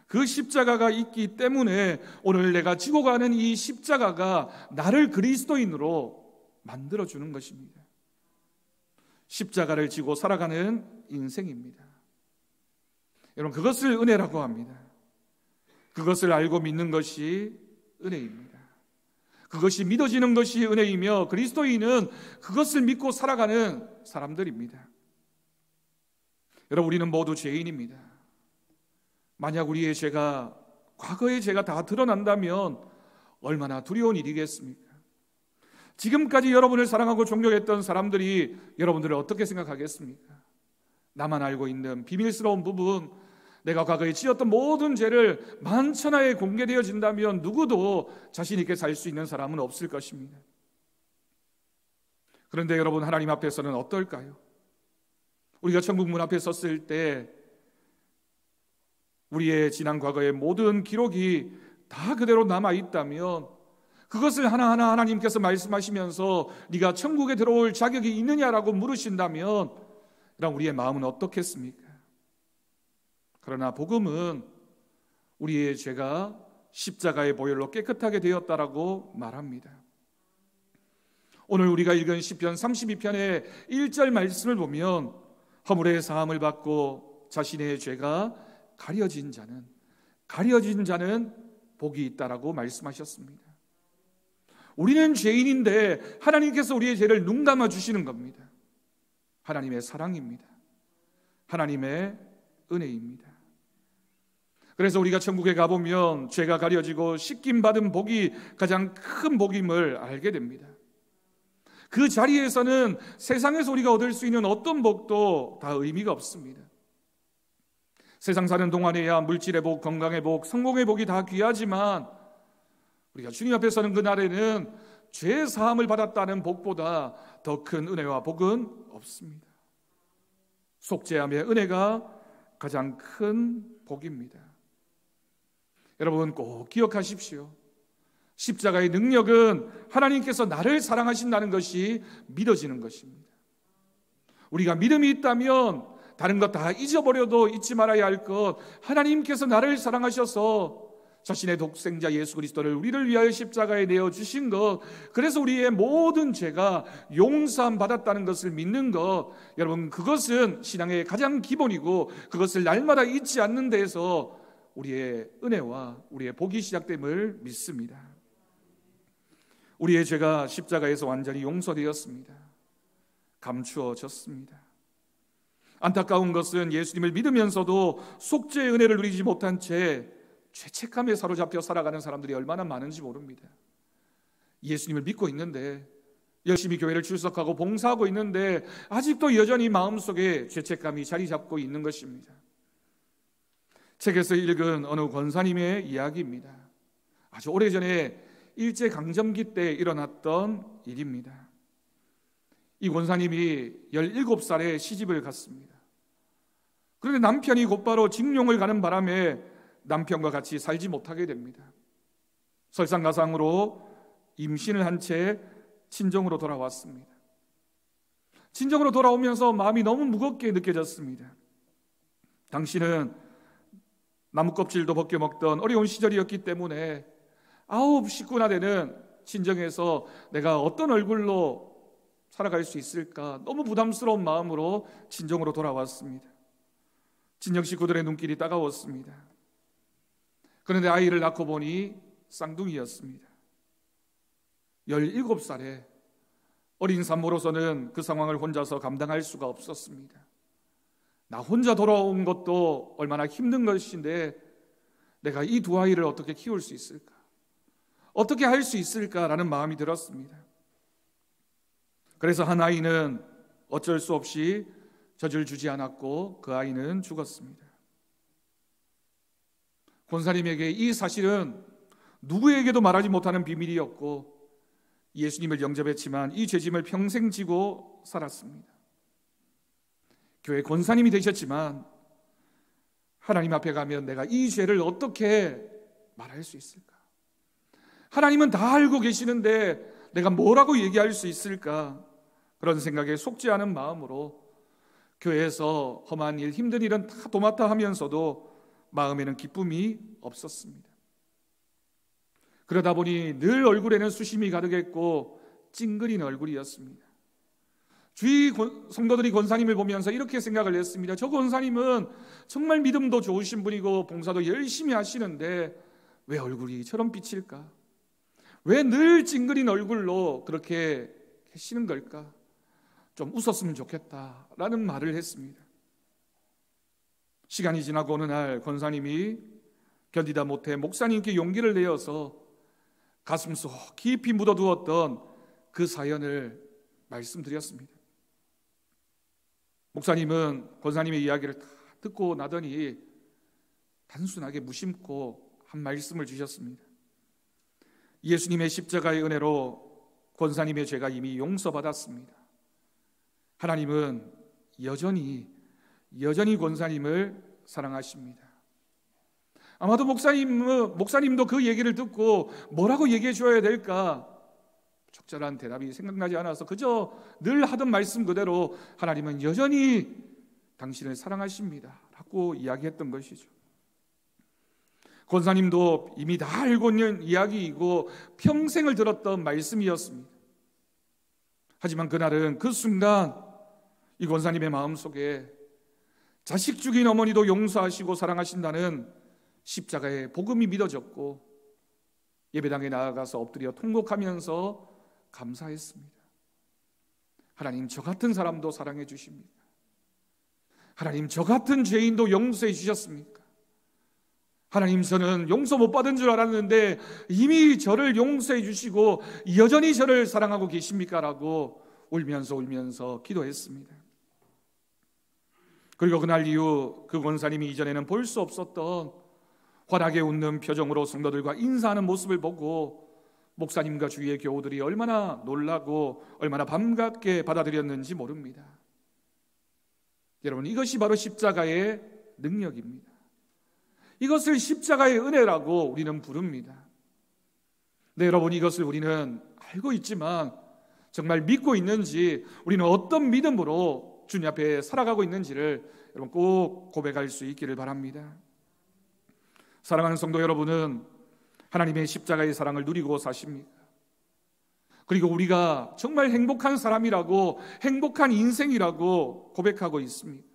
그 십자가가 있기 때문에 오늘 내가 지고 가는 이 십자가가 나를 그리스도인으로 만들어주는 것입니다. 십자가를 지고 살아가는 인생입니다. 여러분, 그것을 은혜라고 합니다. 그것을 알고 믿는 것이 은혜입니다. 그것이 믿어지는 것이 은혜이며 그리스도인은 그것을 믿고 살아가는 사람들입니다. 여러분, 우리는 모두 죄인입니다. 만약 우리의 죄가, 과거의 죄가 다 드러난다면 얼마나 두려운 일이겠습니까? 지금까지 여러분을 사랑하고 존경했던 사람들이 여러분들을 어떻게 생각하겠습니까? 나만 알고 있는 비밀스러운 부분, 내가 과거에 지었던 모든 죄를 만천하에 공개되어진다면 누구도 자신 있게 살 수 있는 사람은 없을 것입니다. 그런데 여러분, 하나님 앞에서는 어떨까요? 우리가 천국 문 앞에 섰을 때 우리의 지난 과거의 모든 기록이 다 그대로 남아있다면 그것을 하나하나 하나님께서 말씀하시면서 네가 천국에 들어올 자격이 있느냐라고 물으신다면 우리의 마음은 어떻겠습니까? 그러나 복음은 우리의 죄가 십자가의 보혈로 깨끗하게 되었다라고 말합니다. 오늘 우리가 읽은 시편 32편의 1절 말씀을 보면 허물의 사함을 받고 자신의 죄가 가려진 자는 복이 있다라고 말씀하셨습니다. 우리는 죄인인데 하나님께서 우리의 죄를 눈감아 주시는 겁니다. 하나님의 사랑입니다. 하나님의 은혜입니다. 그래서 우리가 천국에 가보면 죄가 가려지고 씻김 받은 복이 가장 큰 복임을 알게 됩니다. 그 자리에서는 세상에서 우리가 얻을 수 있는 어떤 복도 다 의미가 없습니다. 세상 사는 동안에야 물질의 복, 건강의 복, 성공의 복이 다 귀하지만 우리가 주님 앞에 서는 그날에는 죄 사함을 받았다는 복보다 더 큰 은혜와 복은 없습니다. 속죄함의 은혜가 가장 큰 복입니다. 여러분, 꼭 기억하십시오. 십자가의 능력은 하나님께서 나를 사랑하신다는 것이 믿어지는 것입니다. 우리가 믿음이 있다면 다른 것 다 잊어버려도 잊지 말아야 할 것, 하나님께서 나를 사랑하셔서 자신의 독생자 예수 그리스도를 우리를 위하여 십자가에 내어주신 것, 그래서 우리의 모든 죄가 용서함 받았다는 것을 믿는 것, 여러분 그것은 신앙의 가장 기본이고 그것을 날마다 잊지 않는 데에서 우리의 은혜와 우리의 복이 시작됨을 믿습니다. 우리의 죄가 십자가에서 완전히 용서되었습니다. 감추어졌습니다. 안타까운 것은 예수님을 믿으면서도 속죄의 은혜를 누리지 못한 채 죄책감에 사로잡혀 살아가는 사람들이 얼마나 많은지 모릅니다. 예수님을 믿고 있는데, 열심히 교회를 출석하고 봉사하고 있는데 아직도 여전히 마음속에 죄책감이 자리 잡고 있는 것입니다. 책에서 읽은 어느 권사님의 이야기입니다. 아주 오래전에 일제강점기 때 일어났던 일입니다. 이 권사님이 17살에 시집을 갔습니다. 그런데 남편이 곧바로 징용을 가는 바람에 남편과 같이 살지 못하게 됩니다. 설상가상으로 임신을 한 채 친정으로 돌아왔습니다. 친정으로 돌아오면서 마음이 너무 무겁게 느껴졌습니다. 당시는 나무 껍질도 벗겨 먹던 어려운 시절이었기 때문에 9 식구나 되는 친정에서 내가 어떤 얼굴로 살아갈 수 있을까 너무 부담스러운 마음으로 친정으로 돌아왔습니다. 친정 식구들의 눈길이 따가웠습니다. 그런데 아이를 낳고 보니 쌍둥이였습니다. 17살에 어린 산모로서는 그 상황을 혼자서 감당할 수가 없었습니다. 나 혼자 돌아온 것도 얼마나 힘든 것인데 내가 이 두 아이를 어떻게 키울 수 있을까? 어떻게 할 수 있을까라는 마음이 들었습니다. 그래서 한 아이는 어쩔 수 없이 젖을 주지 않았고 그 아이는 죽었습니다. 권사님에게 이 사실은 누구에게도 말하지 못하는 비밀이었고 예수님을 영접했지만 이 죄짐을 평생 지고 살았습니다. 교회 권사님이 되셨지만 하나님 앞에 가면 내가 이 죄를 어떻게 말할 수 있을까? 하나님은 다 알고 계시는데 내가 뭐라고 얘기할 수 있을까? 그런 생각에 속지 않은 마음으로 교회에서 험한 일, 힘든 일은 다 도맡아 하면서도 마음에는 기쁨이 없었습니다. 그러다 보니 늘 얼굴에는 수심이 가득했고 찡그린 얼굴이었습니다. 주위 성도들이 권사님을 보면서 이렇게 생각을 했습니다. 저 권사님은 정말 믿음도 좋으신 분이고 봉사도 열심히 하시는데 왜 얼굴이 저런 빛일까? 왜 늘 찡그린 얼굴로 그렇게 계시는 걸까? 좀 웃었으면 좋겠다라는 말을 했습니다. 시간이 지나고 어느 날 권사님이 견디다 못해 목사님께 용기를 내어서 가슴속 깊이 묻어두었던 그 사연을 말씀드렸습니다. 목사님은 권사님의 이야기를 다 듣고 나더니 단순하게 무심코 한 말씀을 주셨습니다. 예수님의 십자가의 은혜로 권사님의 죄가 이미 용서받았습니다. 하나님은 여전히 권사님을 사랑하십니다. 아마도 목사님도 그 얘기를 듣고 뭐라고 얘기해 줘야 될까? 적절한 대답이 생각나지 않아서 그저 늘 하던 말씀 그대로 하나님은 여전히 당신을 사랑하십니다 라고 이야기했던 것이죠. 권사님도 이미 다 알고 있는 이야기이고 평생을 들었던 말씀이었습니다. 하지만 그날은 그 순간 이 권사님의 마음속에 자식 죽인 어머니도 용서하시고 사랑하신다는 십자가의 복음이 믿어졌고 예배당에 나아가서 엎드려 통곡하면서 감사했습니다. 하나님, 저 같은 사람도 사랑해 주십니까? 하나님, 저 같은 죄인도 용서해 주셨습니까? 하나님, 저는 용서 못 받은 줄 알았는데 이미 저를 용서해 주시고 여전히 저를 사랑하고 계십니까? 라고 울면서 기도했습니다. 그리고 그날 이후 그 권사님이 이전에는 볼 수 없었던 환하게 웃는 표정으로 성도들과 인사하는 모습을 보고 목사님과 주위의 교우들이 얼마나 놀라고 얼마나 반갑게 받아들였는지 모릅니다. 여러분, 이것이 바로 십자가의 능력입니다. 이것을 십자가의 은혜라고 우리는 부릅니다. 네, 여러분, 이것을 우리는 알고 있지만 정말 믿고 있는지, 우리는 어떤 믿음으로 주님 앞에 살아가고 있는지를 여러분 꼭 고백할 수 있기를 바랍니다. 사랑하는 성도 여러분은 하나님의 십자가의 사랑을 누리고 사십니까? 그리고 우리가 정말 행복한 사람이라고, 행복한 인생이라고 고백하고 있습니까?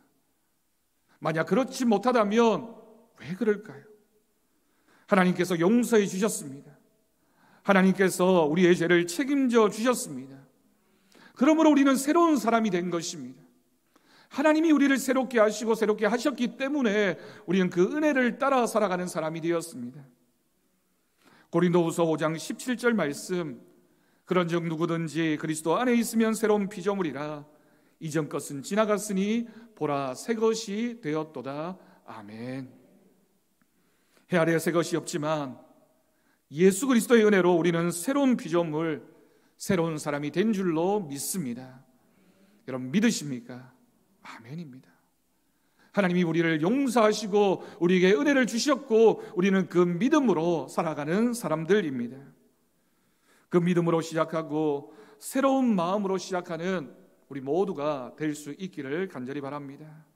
만약 그렇지 못하다면 왜 그럴까요? 하나님께서 용서해 주셨습니다. 하나님께서 우리의 죄를 책임져 주셨습니다. 그러므로 우리는 새로운 사람이 된 것입니다. 하나님이 우리를 새롭게 하시고 새롭게 하셨기 때문에 우리는 그 은혜를 따라 살아가는 사람이 되었습니다. 고린도후서 5장 17절 말씀, 그런즉 누구든지 그리스도 안에 있으면 새로운 피조물이라 이전 것은 지나갔으니 보라 새 것이 되었도다. 아멘. 해 아래 새 것이 없지만 예수 그리스도의 은혜로 우리는 새로운 피조물, 새로운 사람이 된 줄로 믿습니다. 여러분 믿으십니까? 아멘입니다. 하나님이 우리를 용서하시고 우리에게 은혜를 주셨고 우리는 그 믿음으로 살아가는 사람들입니다. 그 믿음으로 시작하고 새로운 마음으로 시작하는 우리 모두가 될 수 있기를 간절히 바랍니다.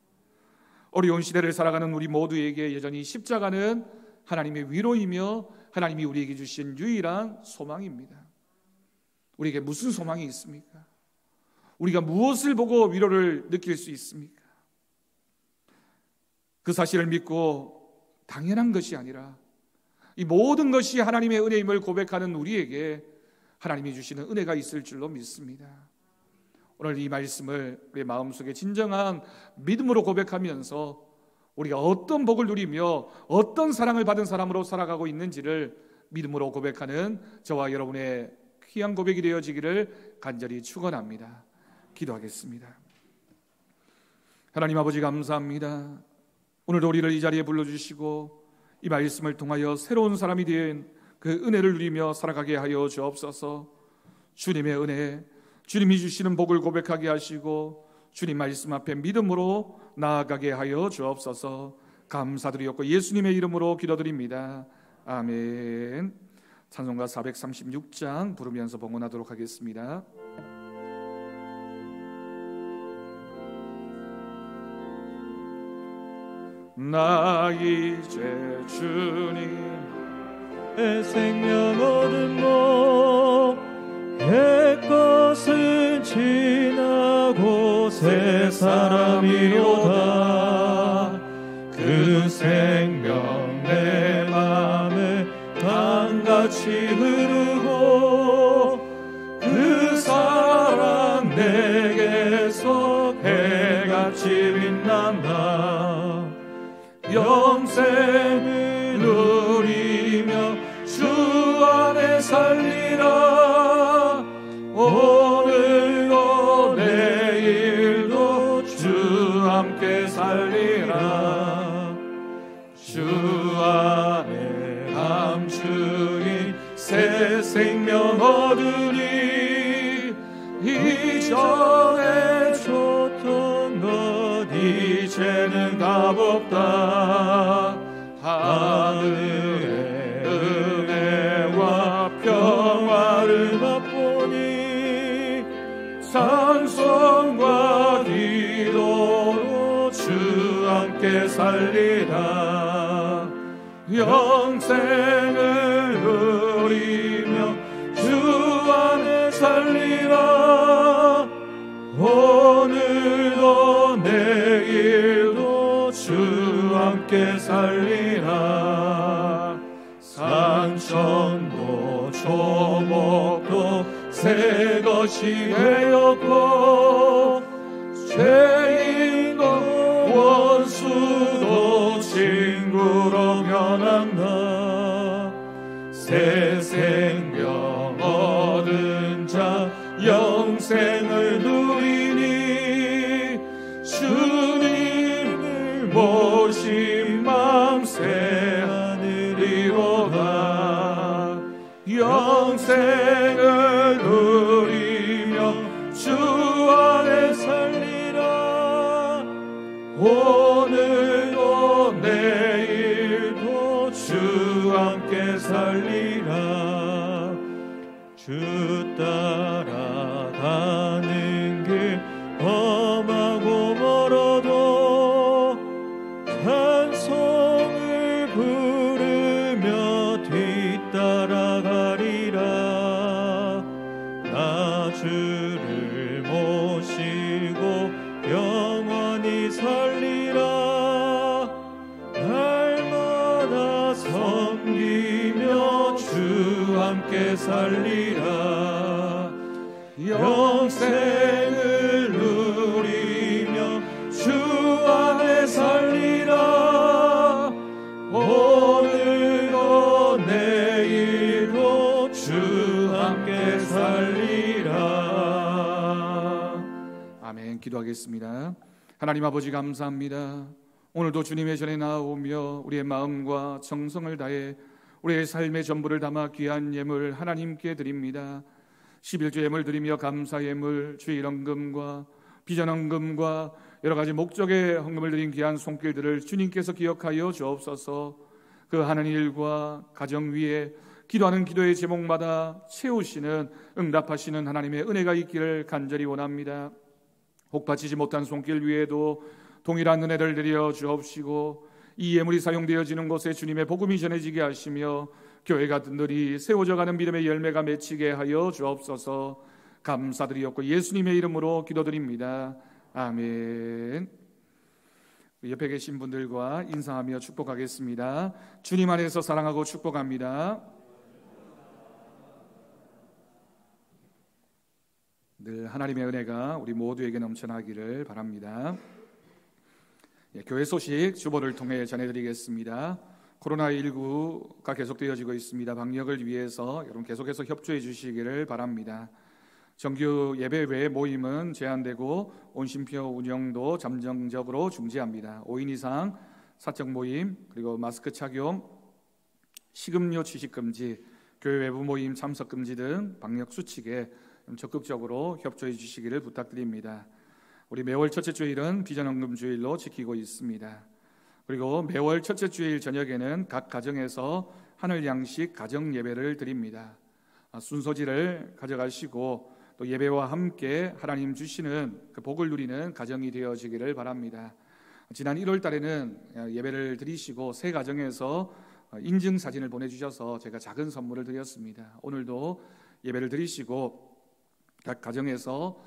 어려운 시대를 살아가는 우리 모두에게 여전히 십자가는 하나님의 위로이며 하나님이 우리에게 주신 유일한 소망입니다. 우리에게 무슨 소망이 있습니까? 우리가 무엇을 보고 위로를 느낄 수 있습니까? 그 사실을 믿고 당연한 것이 아니라 이 모든 것이 하나님의 은혜임을 고백하는 우리에게 하나님이 주시는 은혜가 있을 줄로 믿습니다. 오늘 이 말씀을 우리의 마음속에 진정한 믿음으로 고백하면서 우리가 어떤 복을 누리며 어떤 사랑을 받은 사람으로 살아가고 있는지를 믿음으로 고백하는 저와 여러분의 귀한 고백이 되어지기를 간절히 축원합니다. 기도하겠습니다. 하나님 아버지 감사합니다. 오늘도 우리를 이 자리에 불러주시고 이 말씀을 통하여 새로운 사람이 된 그 은혜를 누리며 살아가게 하여 주옵소서. 주님의 은혜, 주님이 주시는 복을 고백하게 하시고 주님 말씀 앞에 믿음으로 나아가게 하여 주옵소서. 감사드리옵고 예수님의 이름으로 기도드립니다. 아멘. 찬송가 436장 부르면서 봉헌하도록 하겠습니다. 나 이제 주님의 생명 얻음mo 옛것은 지나고 새 사람이로다. 그 생명 내 맘에 강같이 흐르고 그 사랑 내게서 해같이 빛난다. 영생을 누리며 주 안에 살리라. 오늘도 내일도 주 함께 살리라. 주 안에 감추인 새 생명 얻으니 이전에 줬던 것 이제는 값없다. 하늘의 은혜와 평화를 맛보니 찬송과 기도로 주 함께 살리라. 영생을 누리며 주 안에 살리라. 오늘도 내일도 주 함께 살리라. 산천도 초목도 새 것이 되었고 죄인도 원수도 친구로 변한다. 새 생명 얻은 자 영생을 누리니 주님을 모신 맘 새 하늘이로다. 영생을 누리며 주 안에 살리라. 오늘도 내일도 주 함께 살리라. 주 따라가는 길 험하고 멀어도 찬송을 부르며 뒤따라 살리라. 영생을 누리며 주 안에 살리라. 오늘도 내일도 주 함께 살리라. 아멘. 기도하겠습니다. 하나님 아버지 감사합니다. 오늘도 주님의 전에 나오며 우리의 마음과 정성을 다해 우리의 삶의 전부를 담아 귀한 예물 하나님께 드립니다. 11조 예물 드리며 감사 예물, 주일 헌금과 비전 헌금과 여러 가지 목적의 헌금을 드린 귀한 손길들을 주님께서 기억하여 주옵소서. 그 하는 일과 가정 위에 기도하는 기도의 제목마다 채우시는, 응답하시는 하나님의 은혜가 있기를 간절히 원합니다. 복받치지 못한 손길 위에도 동일한 은혜를 드려 주옵시고, 이 예물이 사용되어지는 곳에 주님의 복음이 전해지게 하시며 교회가 든든히 세워져가는 믿음의 열매가 맺히게 하여 주옵소서. 감사드리옵고 예수님의 이름으로 기도드립니다. 아멘. 옆에 계신 분들과 인사하며 축복하겠습니다. 주님 안에서 사랑하고 축복합니다. 늘 하나님의 은혜가 우리 모두에게 넘쳐나기를 바랍니다. 교회 소식 주보를 통해 전해드리겠습니다. 코로나19가 계속되어지고 있습니다. 방역을 위해서 여러분 계속해서 협조해 주시기를 바랍니다. 정규 예배 외 모임은 제한되고 온심표 운영도 잠정적으로 중지합니다. 5인 이상 사적 모임, 그리고 마스크 착용, 식음료 취식 금지, 교회 외부 모임 참석 금지 등 방역 수칙에 적극적으로 협조해 주시기를 부탁드립니다. 우리 매월 첫째 주일은 비전 헌금 주일로 지키고 있습니다. 그리고 매월 첫째 주일 저녁에는 각 가정에서 하늘 양식 가정 예배를 드립니다. 순서지를 가져가시고 또 예배와 함께 하나님 주시는 그 복을 누리는 가정이 되어지기를 바랍니다. 지난 1월 달에는 예배를 드리시고 새 가정에서 인증 사진을 보내주셔서 제가 작은 선물을 드렸습니다. 오늘도 예배를 드리시고 각 가정에서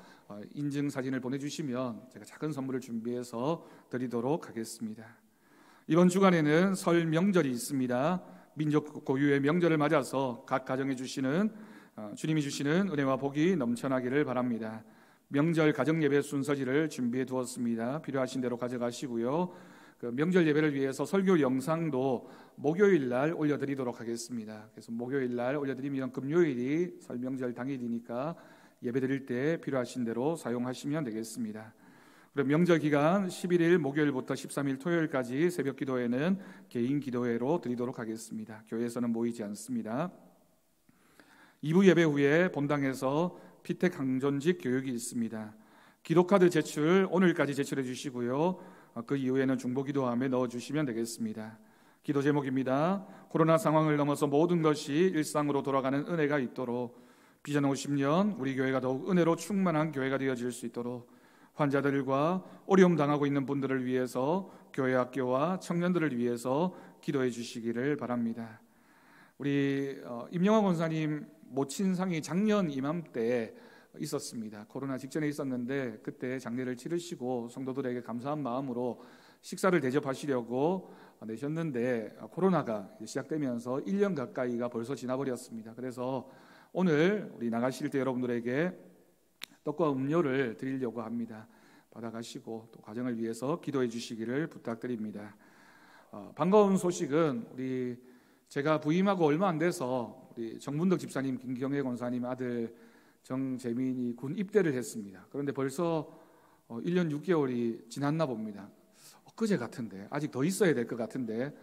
인증 사진을 보내주시면 제가 작은 선물을 준비해서 드리도록 하겠습니다. 이번 주간에는 설 명절이 있습니다. 민족 고유의 명절을 맞아서 각 가정에 주시는 주님이 주시는 은혜와 복이 넘쳐나기를 바랍니다. 명절 가정 예배 순서지를 준비해 두었습니다. 필요하신 대로 가져가시고요. 그 명절 예배를 위해서 설교 영상도 목요일 날 올려드리도록 하겠습니다. 그래서 목요일 날 올려드리면 금요일이 설 명절 당일이니까 예배 드릴 때 필요하신 대로 사용하시면 되겠습니다. 그럼 명절 기간 11일 목요일부터 13일 토요일까지 새벽 기도회는 개인 기도회로 드리도록 하겠습니다. 교회에서는 모이지 않습니다. 2부 예배 후에 본당에서 피택 항존직 교육이 있습니다. 기도카드 제출 오늘까지 제출해 주시고요. 그 이후에는 중보기도함에 넣어주시면 되겠습니다. 기도 제목입니다. 코로나 상황을 넘어서 모든 것이 일상으로 돌아가는 은혜가 있도록, 비전 50년 우리 교회가 더욱 은혜로 충만한 교회가 되어질 수 있도록, 환자들과 어려움 당하고 있는 분들을 위해서, 교회 학교와 청년들을 위해서 기도해 주시기를 바랍니다. 우리 임영환 권사님 모친상이 작년 이맘때 있었습니다. 코로나 직전에 있었는데 그때 장례를 치르시고 성도들에게 감사한 마음으로 식사를 대접하시려고 내셨는데 코로나가 시작되면서 1년 가까이가 벌써 지나버렸습니다. 그래서 오늘 우리 나가실 때 여러분들에게 떡과 음료를 드리려고 합니다. 받아가시고 또 가정을 위해서 기도해 주시기를 부탁드립니다. 반가운 소식은 우리 제가 부임하고 얼마 안 돼서 우리 정문덕 집사님, 김경혜 권사님 아들 정재민이 군 입대를 했습니다. 그런데 벌써 1년 6개월이 지났나 봅니다. 엊그제 같은데 아직 더 있어야 될 것 같은데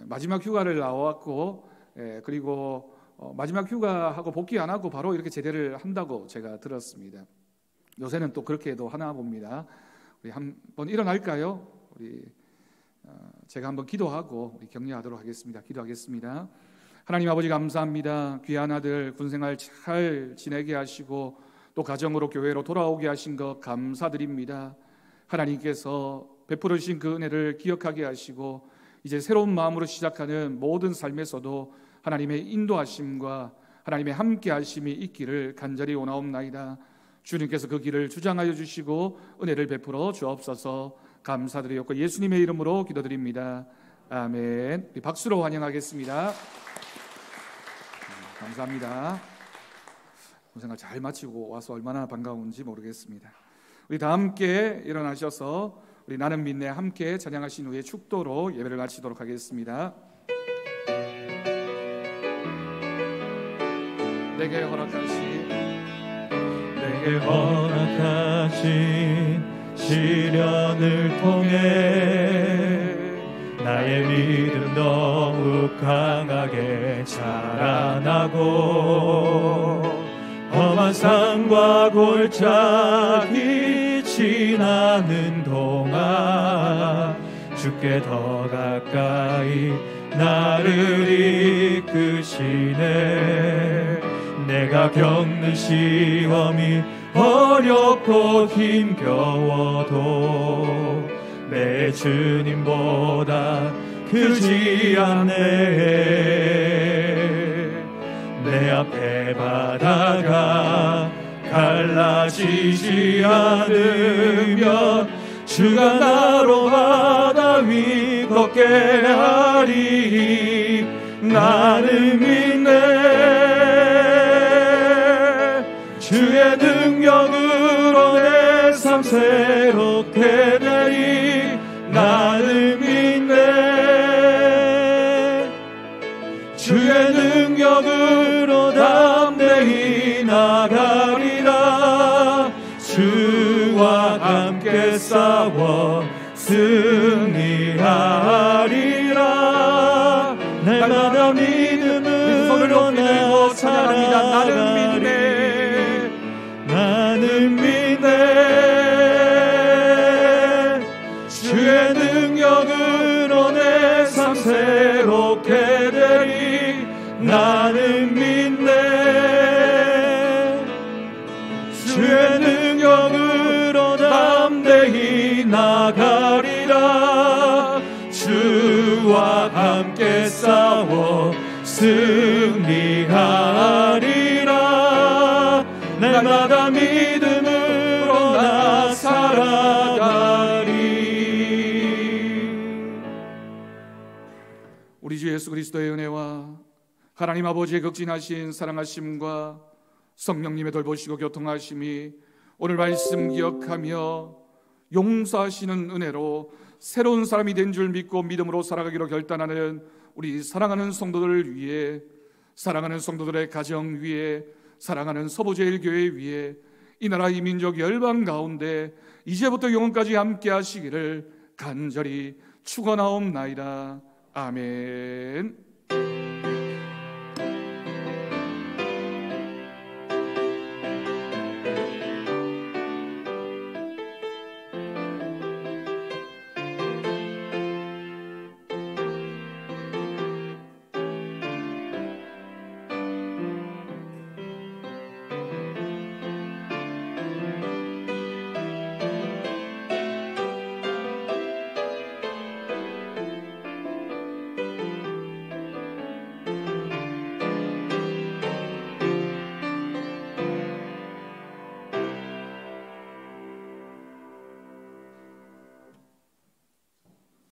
마지막 휴가를 나왔고 그리고 마지막 휴가하고 복귀 안 하고 바로 이렇게 제대를 한다고 제가 들었습니다. 요새는 또 그렇게도 하나 봅니다. 우리 한번 일어날까요? 우리 제가 한번 기도하고 우리 격려하도록 하겠습니다. 기도하겠습니다. 하나님 아버지 감사합니다. 귀한 아들 군생활 잘 지내게 하시고 또 가정으로 교회로 돌아오게 하신 것 감사드립니다. 하나님께서 베풀어 주신 그 은혜를 기억하게 하시고 이제 새로운 마음으로 시작하는 모든 삶에서도 하나님의 인도하심과 하나님의 함께하심이 있기를 간절히 원하옵나이다. 주님께서 그 길을 주장하여 주시고 은혜를 베풀어 주옵소서. 감사드리옵고 예수님의 이름으로 기도드립니다. 아멘. 박수로 환영하겠습니다. 감사합니다. 생활 잘 마치고 와서 얼마나 반가운지 모르겠습니다. 우리 다 함께 일어나셔서 우리 나는 믿네 함께 찬양하신 후에 축도로 예배를 마치도록 하겠습니다. 내게 허락하신 시련을 통해 나의 믿음 더욱 강하게 자라나고 험한 산과 골짜기 지나는 동안 주께 더 가까이 나를 이끄시네. 내가 겪는 시험이 어렵고 힘겨워도 내 주님보다 크지 않네. 내 앞에 바다가 갈라지지 않으면 주가 나로 바다 위 걷게 하리. 나는 믿네. 주의 능력으로 내 삶 새롭게 되리. 나는 믿네. 주의 능력으로 담대히 나가리라. 주와 함께 싸워 승리하리라. 날마다 믿음으로 나 살아가리. 나는 믿네. 나는 믿네. 주의 능력으로 내 삶 새롭게 되리. 나는 믿네. 주의 능력으로 담대히 나가리라. 주와 함께 싸워 승리하리라. 날마다 믿음으로 나 살아가리. 우리 주 예수 그리스도의 은혜와 하나님 아버지의 극진하신 사랑하심과 성령님의 돌보시고 교통하심이 오늘 말씀 기억하며 용서하시는 은혜로 새로운 사람이 된 줄 믿고 믿음으로 살아가기로 결단하는 우리 사랑하는 성도들을 위해, 사랑하는 성도들의 가정 위에, 사랑하는 서부제일교회 위에, 이 나라 이 민족 열방 가운데 이제부터 영원까지 함께 하시기를 간절히 축원하옵나이다. 아멘.